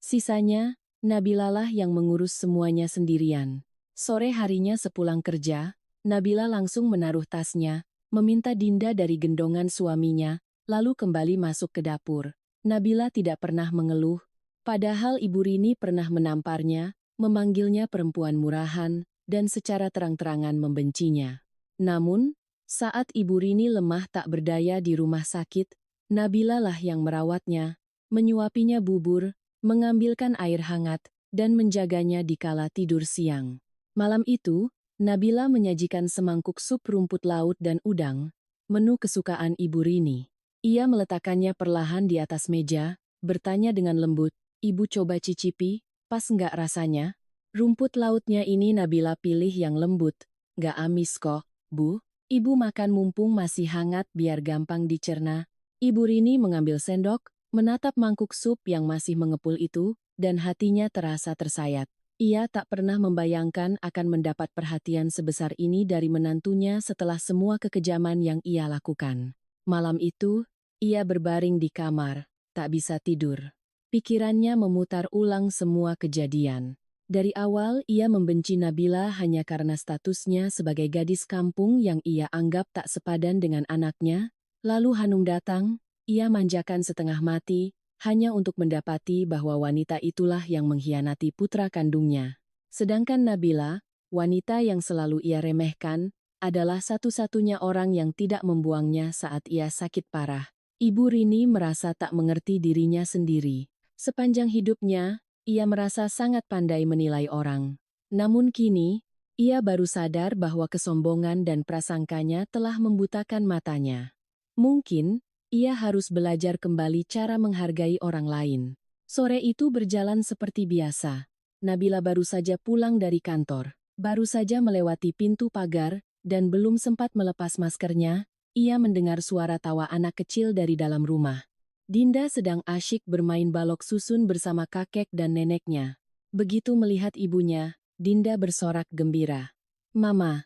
Sisanya, Nabilalah yang mengurus semuanya sendirian. Sore harinya sepulang kerja, Nabila langsung menaruh tasnya, meminta Dinda dari gendongan suaminya, lalu kembali masuk ke dapur. Nabila tidak pernah mengeluh, padahal Ibu Rini pernah menamparnya, memanggilnya perempuan murahan, dan secara terang-terangan membencinya. Namun, saat Ibu Rini lemah tak berdaya di rumah sakit, Nabila lah yang merawatnya, menyuapinya bubur, mengambilkan air hangat, dan menjaganya di kala tidur siang. Malam itu, Nabila menyajikan semangkuk sup rumput laut dan udang, menu kesukaan Ibu Rini. Ia meletakkannya perlahan di atas meja, bertanya dengan lembut, "Ibu coba cicipi, pas nggak rasanya?" Rumput lautnya ini Nabila pilih yang lembut, "Nggak amis kok, Bu. Ibu makan mumpung masih hangat biar gampang dicerna." Ibu Rini mengambil sendok, menatap mangkuk sup yang masih mengepul itu, dan hatinya terasa tersayat. Ia tak pernah membayangkan akan mendapat perhatian sebesar ini dari menantunya setelah semua kekejaman yang ia lakukan. Malam itu, ia berbaring di kamar, tak bisa tidur. Pikirannya memutar ulang semua kejadian. Dari awal ia membenci Nabila hanya karena statusnya sebagai gadis kampung yang ia anggap tak sepadan dengan anaknya. Lalu Hanum datang, ia manjakan setengah mati, hanya untuk mendapati bahwa wanita itulah yang mengkhianati putra kandungnya. Sedangkan Nabila, wanita yang selalu ia remehkan, adalah satu-satunya orang yang tidak membuangnya saat ia sakit parah. Ibu Rini merasa tak mengerti dirinya sendiri. Sepanjang hidupnya, ia merasa sangat pandai menilai orang. Namun kini, ia baru sadar bahwa kesombongan dan prasangkanya telah membutakan matanya. Mungkin, Ia harus belajar kembali cara menghargai orang lain. Sore itu berjalan seperti biasa. Nabila baru saja pulang dari kantor. Baru saja melewati pintu pagar, dan belum sempat melepas maskernya, ia mendengar suara tawa anak kecil dari dalam rumah. Dinda sedang asyik bermain balok susun bersama kakek dan neneknya. Begitu melihat ibunya, Dinda bersorak gembira. Mama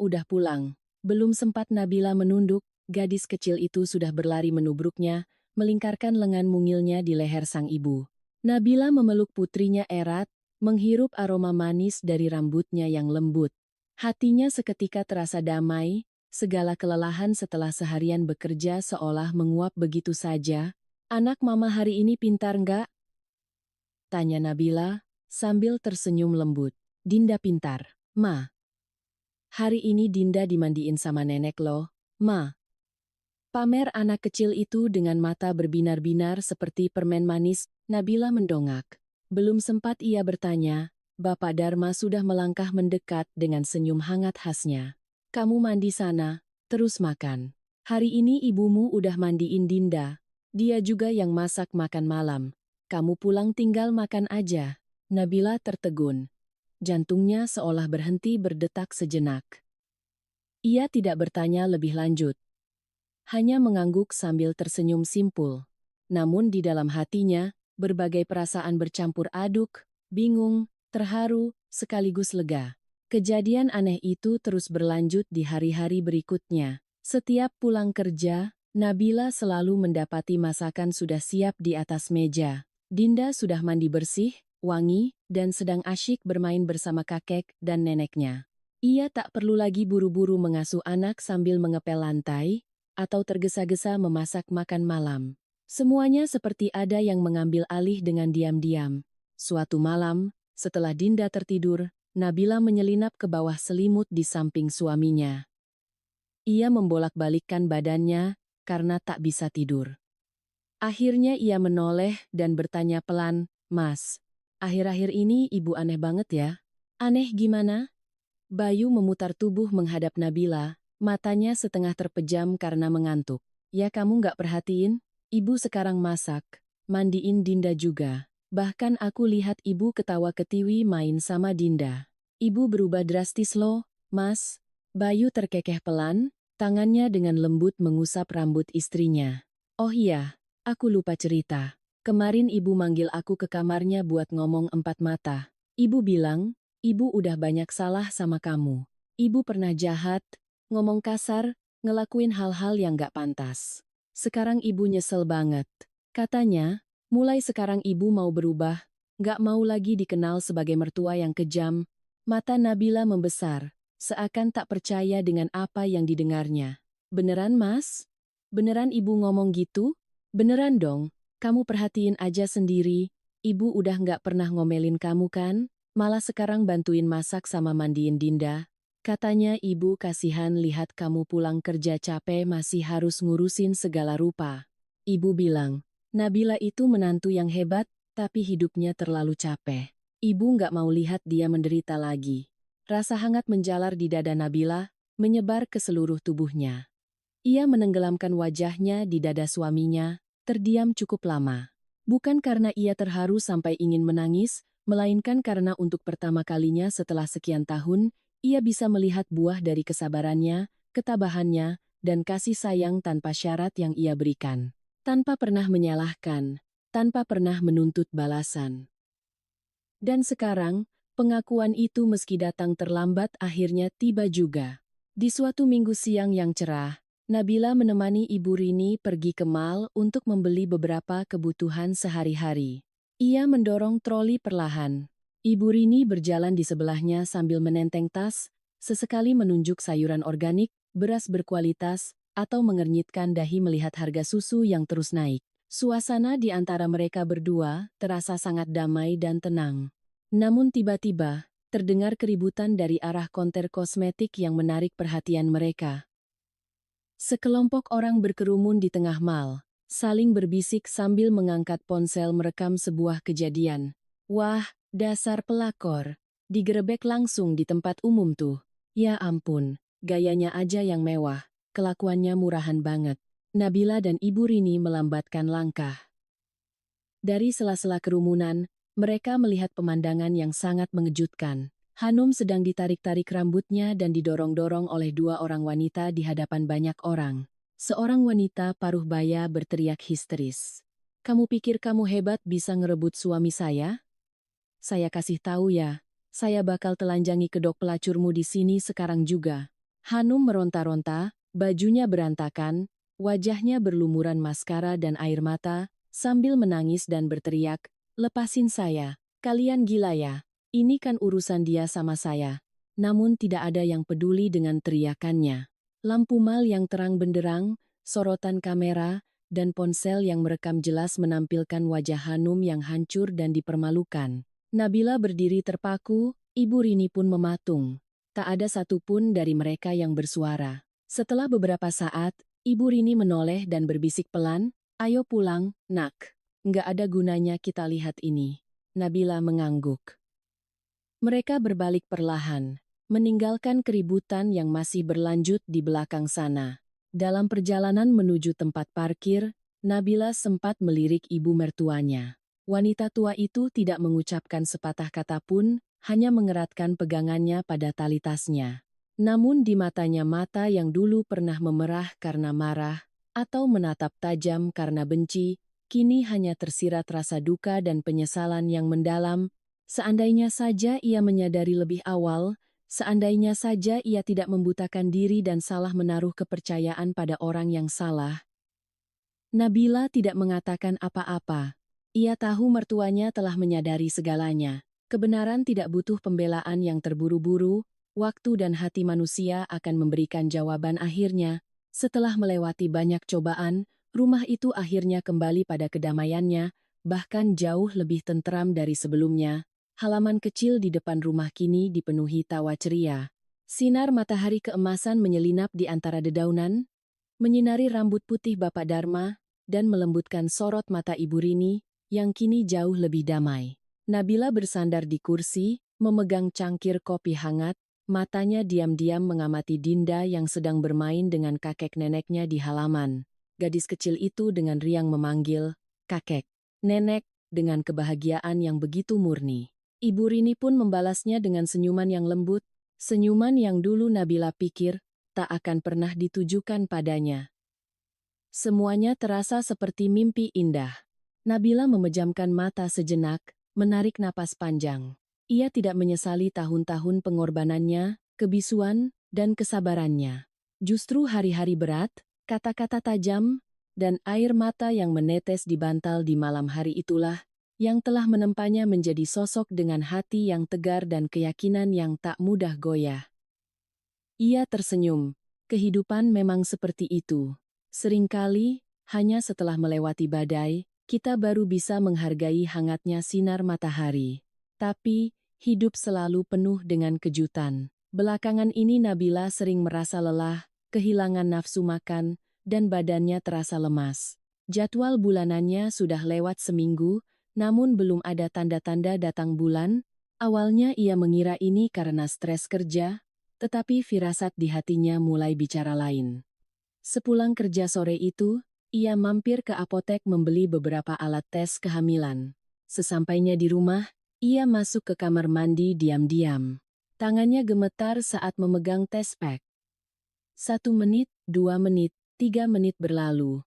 udah pulang. Belum sempat Nabila menunduk, gadis kecil itu sudah berlari menubruknya, melingkarkan lengan mungilnya di leher sang ibu. Nabila memeluk putrinya erat, menghirup aroma manis dari rambutnya yang lembut. Hatinya seketika terasa damai, segala kelelahan setelah seharian bekerja seolah menguap begitu saja. Anak mama hari ini pintar nggak? Tanya Nabila, sambil tersenyum lembut. Dinda pintar, Ma. Hari ini Dinda dimandiin sama nenek loh, Ma. Pamer anak kecil itu dengan mata berbinar-binar seperti permen manis, Nabila mendongak. Belum sempat ia bertanya, Bapak Dharma sudah melangkah mendekat dengan senyum hangat khasnya. Kamu mandi sana, terus makan. Hari ini ibumu udah mandiin Dinda. Dia juga yang masak makan malam. Kamu pulang tinggal makan aja. Nabila tertegun. Jantungnya seolah berhenti berdetak sejenak. Ia tidak bertanya lebih lanjut. Hanya mengangguk sambil tersenyum simpul. Namun di dalam hatinya, berbagai perasaan bercampur aduk, bingung, terharu, sekaligus lega. Kejadian aneh itu terus berlanjut di hari-hari berikutnya. Setiap pulang kerja, Nabila selalu mendapati masakan sudah siap di atas meja. Dinda sudah mandi bersih, wangi, dan sedang asyik bermain bersama kakek dan neneknya. Ia tak perlu lagi buru-buru mengasuh anak sambil mengepel lantai, atau tergesa-gesa memasak makan malam. Semuanya seperti ada yang mengambil alih dengan diam-diam. Suatu malam, setelah Dinda tertidur, Nabila menyelinap ke bawah selimut di samping suaminya. Ia membolak-balikkan badannya karena tak bisa tidur. Akhirnya ia menoleh dan bertanya pelan, Mas, akhir-akhir ini ibu aneh banget ya? Aneh gimana? Bayu memutar tubuh menghadap Nabila, matanya setengah terpejam karena mengantuk. Ya kamu nggak perhatiin? Ibu sekarang masak, mandiin Dinda juga. Bahkan aku lihat ibu ketawa ketiwi main sama Dinda. Ibu berubah drastis loh, Mas. Bayu terkekeh pelan, tangannya dengan lembut mengusap rambut istrinya. Oh iya, aku lupa cerita. Kemarin ibu manggil aku ke kamarnya buat ngomong empat mata. Ibu bilang, ibu udah banyak salah sama kamu. Ibu pernah jahat, ngomong kasar, ngelakuin hal-hal yang gak pantas. Sekarang ibu nyesel banget. Katanya, mulai sekarang ibu mau berubah, gak mau lagi dikenal sebagai mertua yang kejam. Mata Nabila membesar, seakan tak percaya dengan apa yang didengarnya. Beneran Mas? Beneran ibu ngomong gitu? Beneran dong, kamu perhatiin aja sendiri, ibu udah gak pernah ngomelin kamu kan? Malah sekarang bantuin masak sama mandiin Dinda. Katanya ibu kasihan lihat kamu pulang kerja capek masih harus ngurusin segala rupa. Ibu bilang, Nabila itu menantu yang hebat, tapi hidupnya terlalu capek. Ibu nggak mau lihat dia menderita lagi. Rasa hangat menjalar di dada Nabila, menyebar ke seluruh tubuhnya. Ia menenggelamkan wajahnya di dada suaminya, terdiam cukup lama. Bukan karena ia terharu sampai ingin menangis, melainkan karena untuk pertama kalinya setelah sekian tahun, ia bisa melihat buah dari kesabarannya, ketabahannya, dan kasih sayang tanpa syarat yang ia berikan. Tanpa pernah menyalahkan, tanpa pernah menuntut balasan. Dan sekarang, pengakuan itu meski datang terlambat akhirnya tiba juga. Di suatu minggu siang yang cerah, Nabila menemani Ibu Rini pergi ke mall untuk membeli beberapa kebutuhan sehari-hari. Ia mendorong troli perlahan. Ibu Rini berjalan di sebelahnya sambil menenteng tas, sesekali menunjuk sayuran organik, beras berkualitas, atau mengernyitkan dahi melihat harga susu yang terus naik. Suasana di antara mereka berdua terasa sangat damai dan tenang. Namun tiba-tiba, terdengar keributan dari arah konter kosmetik yang menarik perhatian mereka. Sekelompok orang berkerumun di tengah mall, saling berbisik sambil mengangkat ponsel merekam sebuah kejadian. Wah, dasar pelakor. Digerebek langsung di tempat umum tuh. Ya ampun, gayanya aja yang mewah, kelakuannya murahan banget. Nabila dan Ibu Rini melambatkan langkah. Dari sela-sela kerumunan, mereka melihat pemandangan yang sangat mengejutkan. Hanum sedang ditarik-tarik rambutnya dan didorong-dorong oleh dua orang wanita di hadapan banyak orang. Seorang wanita paruh baya berteriak histeris. "Kamu pikir kamu hebat bisa ngerebut suami saya? Saya kasih tahu ya, saya bakal telanjangi kedok pelacurmu di sini sekarang juga." Hanum meronta-ronta, bajunya berantakan, wajahnya berlumuran maskara dan air mata, sambil menangis dan berteriak, "Lepasin saya, kalian gila ya? Ini kan urusan dia sama saya." Namun tidak ada yang peduli dengan teriakannya. Lampu mal yang terang benderang, sorotan kamera, dan ponsel yang merekam jelas menampilkan wajah Hanum yang hancur dan dipermalukan. Nabila berdiri terpaku, Ibu Rini pun mematung. Tak ada satupun dari mereka yang bersuara. Setelah beberapa saat, Ibu Rini menoleh dan berbisik pelan, "Ayo pulang, nak. Nggak ada gunanya kita lihat ini." Nabila mengangguk. Mereka berbalik perlahan, meninggalkan keributan yang masih berlanjut di belakang sana. Dalam perjalanan menuju tempat parkir, Nabila sempat melirik ibu mertuanya. Wanita tua itu tidak mengucapkan sepatah kata pun, hanya mengeratkan pegangannya pada tali tasnya. Namun di matanya mata yang dulu pernah memerah karena marah, atau menatap tajam karena benci, kini hanya tersirat rasa duka dan penyesalan yang mendalam. Seandainya saja ia menyadari lebih awal, seandainya saja ia tidak membutakan diri dan salah menaruh kepercayaan pada orang yang salah. Nabila tidak mengatakan apa-apa. Ia tahu mertuanya telah menyadari segalanya. Kebenaran tidak butuh pembelaan yang terburu-buru, waktu dan hati manusia akan memberikan jawaban akhirnya. Setelah melewati banyak cobaan, rumah itu akhirnya kembali pada kedamaiannya, bahkan jauh lebih tentram dari sebelumnya. Halaman kecil di depan rumah kini dipenuhi tawa ceria. Sinar matahari keemasan menyelinap di antara dedaunan, menyinari rambut putih Bapak Dharma, dan melembutkan sorot mata Ibu Rini, yang kini jauh lebih damai. Nabila bersandar di kursi, memegang cangkir kopi hangat, matanya diam-diam mengamati Dinda yang sedang bermain dengan kakek neneknya di halaman. Gadis kecil itu dengan riang memanggil, "Kakek." Nenek, dengan kebahagiaan yang begitu murni. Ibu Rini pun membalasnya dengan senyuman yang lembut, senyuman yang dulu Nabila pikir tak akan pernah ditujukan padanya. Semuanya terasa seperti mimpi indah. Nabila memejamkan mata sejenak, menarik napas panjang. Ia tidak menyesali tahun-tahun pengorbanannya, kebisuan, dan kesabarannya. Justru hari-hari berat, kata-kata tajam, dan air mata yang menetes di bantal di malam hari itulah yang telah menempanya menjadi sosok dengan hati yang tegar dan keyakinan yang tak mudah goyah. Ia tersenyum. Kehidupan memang seperti itu. Seringkali, hanya setelah melewati badai, kita baru bisa menghargai hangatnya sinar matahari. Tapi, hidup selalu penuh dengan kejutan. Belakangan ini Nabila sering merasa lelah, kehilangan nafsu makan, dan badannya terasa lemas. Jadwal bulanannya sudah lewat seminggu, namun belum ada tanda-tanda datang bulan. Awalnya ia mengira ini karena stres kerja, tetapi firasat di hatinya mulai bicara lain. Sepulang kerja sore itu, ia mampir ke apotek membeli beberapa alat tes kehamilan. Sesampainya di rumah, ia masuk ke kamar mandi diam-diam. Tangannya gemetar saat memegang tes pack. 1 menit, 2 menit, 3 menit berlalu.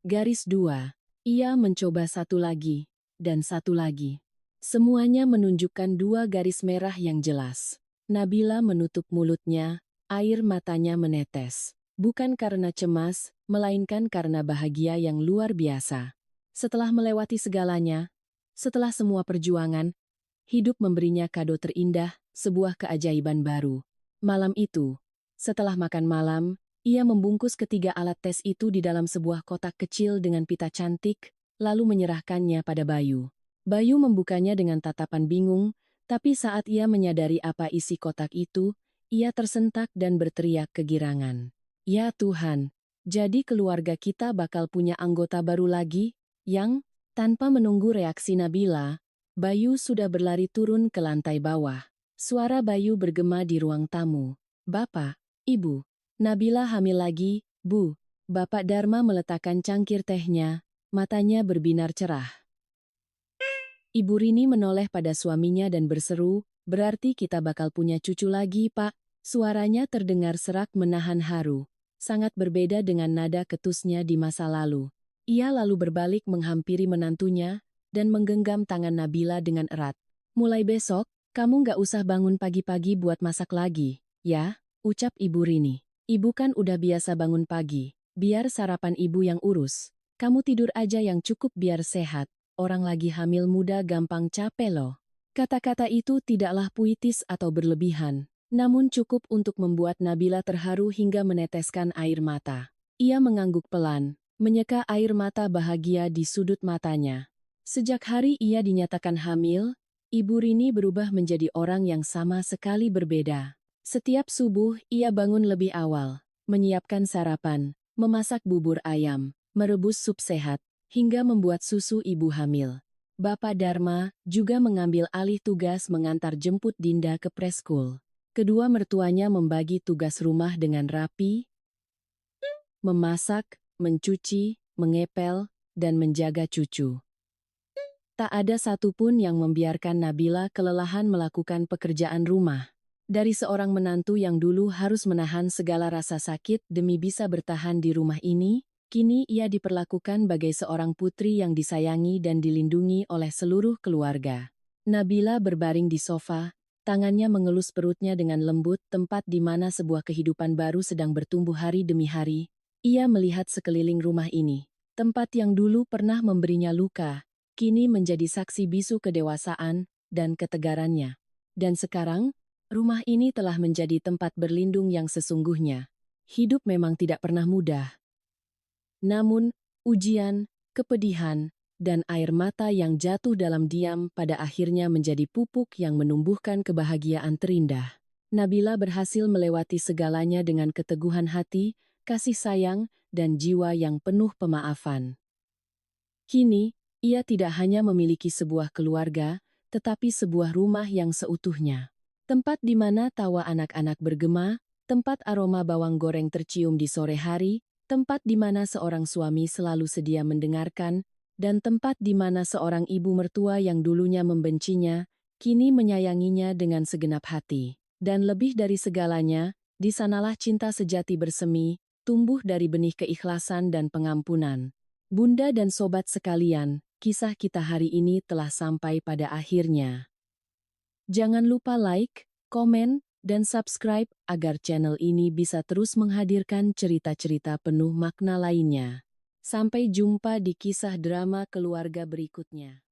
Garis 2. Ia mencoba satu lagi, dan satu lagi. Semuanya menunjukkan 2 garis merah yang jelas. Nabila menutup mulutnya, air matanya menetes. Bukan karena cemas, melainkan karena bahagia yang luar biasa. Setelah melewati segalanya, setelah semua perjuangan, hidup memberinya kado terindah, sebuah keajaiban baru. Malam itu, setelah makan malam, ia membungkus ketiga alat tes itu di dalam sebuah kotak kecil dengan pita cantik, lalu menyerahkannya pada Bayu. Bayu membukanya dengan tatapan bingung, tapi saat ia menyadari apa isi kotak itu, ia tersentak dan berteriak kegirangan. "Ya Tuhan, jadi keluarga kita bakal punya anggota baru lagi?" Yang, tanpa menunggu reaksi Nabila, Bayu sudah berlari turun ke lantai bawah. Suara Bayu bergema di ruang tamu. "Bapak, Ibu, Nabila hamil lagi, Bu." Bapak Dharma meletakkan cangkir tehnya, matanya berbinar cerah. Ibu Rini menoleh pada suaminya dan berseru, "Berarti kita bakal punya cucu lagi, Pak." Suaranya terdengar serak menahan haru. Sangat berbeda dengan nada ketusnya di masa lalu. Ia lalu berbalik menghampiri menantunya dan menggenggam tangan Nabila dengan erat. "Mulai besok, kamu nggak usah bangun pagi-pagi buat masak lagi, ya?" ucap Ibu Rini. "Ibu kan udah biasa bangun pagi, biar sarapan ibu yang urus. Kamu tidur aja yang cukup biar sehat. Orang lagi hamil muda gampang capek loh." Kata-kata itu tidaklah puitis atau berlebihan, namun cukup untuk membuat Nabila terharu hingga meneteskan air mata. Ia mengangguk pelan, menyeka air mata bahagia di sudut matanya. Sejak hari ia dinyatakan hamil, Ibu Rini berubah menjadi orang yang sama sekali berbeda. Setiap subuh ia bangun lebih awal, menyiapkan sarapan, memasak bubur ayam, merebus sup sehat, hingga membuat susu ibu hamil. Bapak Dharma juga mengambil alih tugas mengantar jemput Dinda ke preschool. Kedua mertuanya membagi tugas rumah dengan rapi, memasak, mencuci, mengepel, dan menjaga cucu. Tak ada satupun yang membiarkan Nabila kelelahan melakukan pekerjaan rumah. Dari seorang menantu yang dulu harus menahan segala rasa sakit demi bisa bertahan di rumah ini, kini ia diperlakukan bagai seorang putri yang disayangi dan dilindungi oleh seluruh keluarga. Nabila berbaring di sofa, tangannya mengelus perutnya dengan lembut, tempat di mana sebuah kehidupan baru sedang bertumbuh hari demi hari. Ia melihat sekeliling rumah ini, tempat yang dulu pernah memberinya luka, kini menjadi saksi bisu kedewasaan dan ketegarannya. Dan sekarang, rumah ini telah menjadi tempat berlindung yang sesungguhnya. Hidup memang tidak pernah mudah. Namun, ujian, kepedihan, dan air mata yang jatuh dalam diam pada akhirnya menjadi pupuk yang menumbuhkan kebahagiaan terindah. Nabila berhasil melewati segalanya dengan keteguhan hati, kasih sayang, dan jiwa yang penuh pemaafan. Kini, ia tidak hanya memiliki sebuah keluarga, tetapi sebuah rumah yang seutuhnya. Tempat di mana tawa anak-anak bergema, tempat aroma bawang goreng tercium di sore hari, tempat di mana seorang suami selalu sedia mendengarkan, dan tempat di mana seorang ibu mertua yang dulunya membencinya, kini menyayanginya dengan segenap hati. Dan lebih dari segalanya, di sanalah cinta sejati bersemi, tumbuh dari benih keikhlasan dan pengampunan. Bunda dan sobat sekalian, kisah kita hari ini telah sampai pada akhirnya. Jangan lupa like, komen, dan subscribe agar channel ini bisa terus menghadirkan cerita-cerita penuh makna lainnya. Sampai jumpa di kisah drama keluarga berikutnya.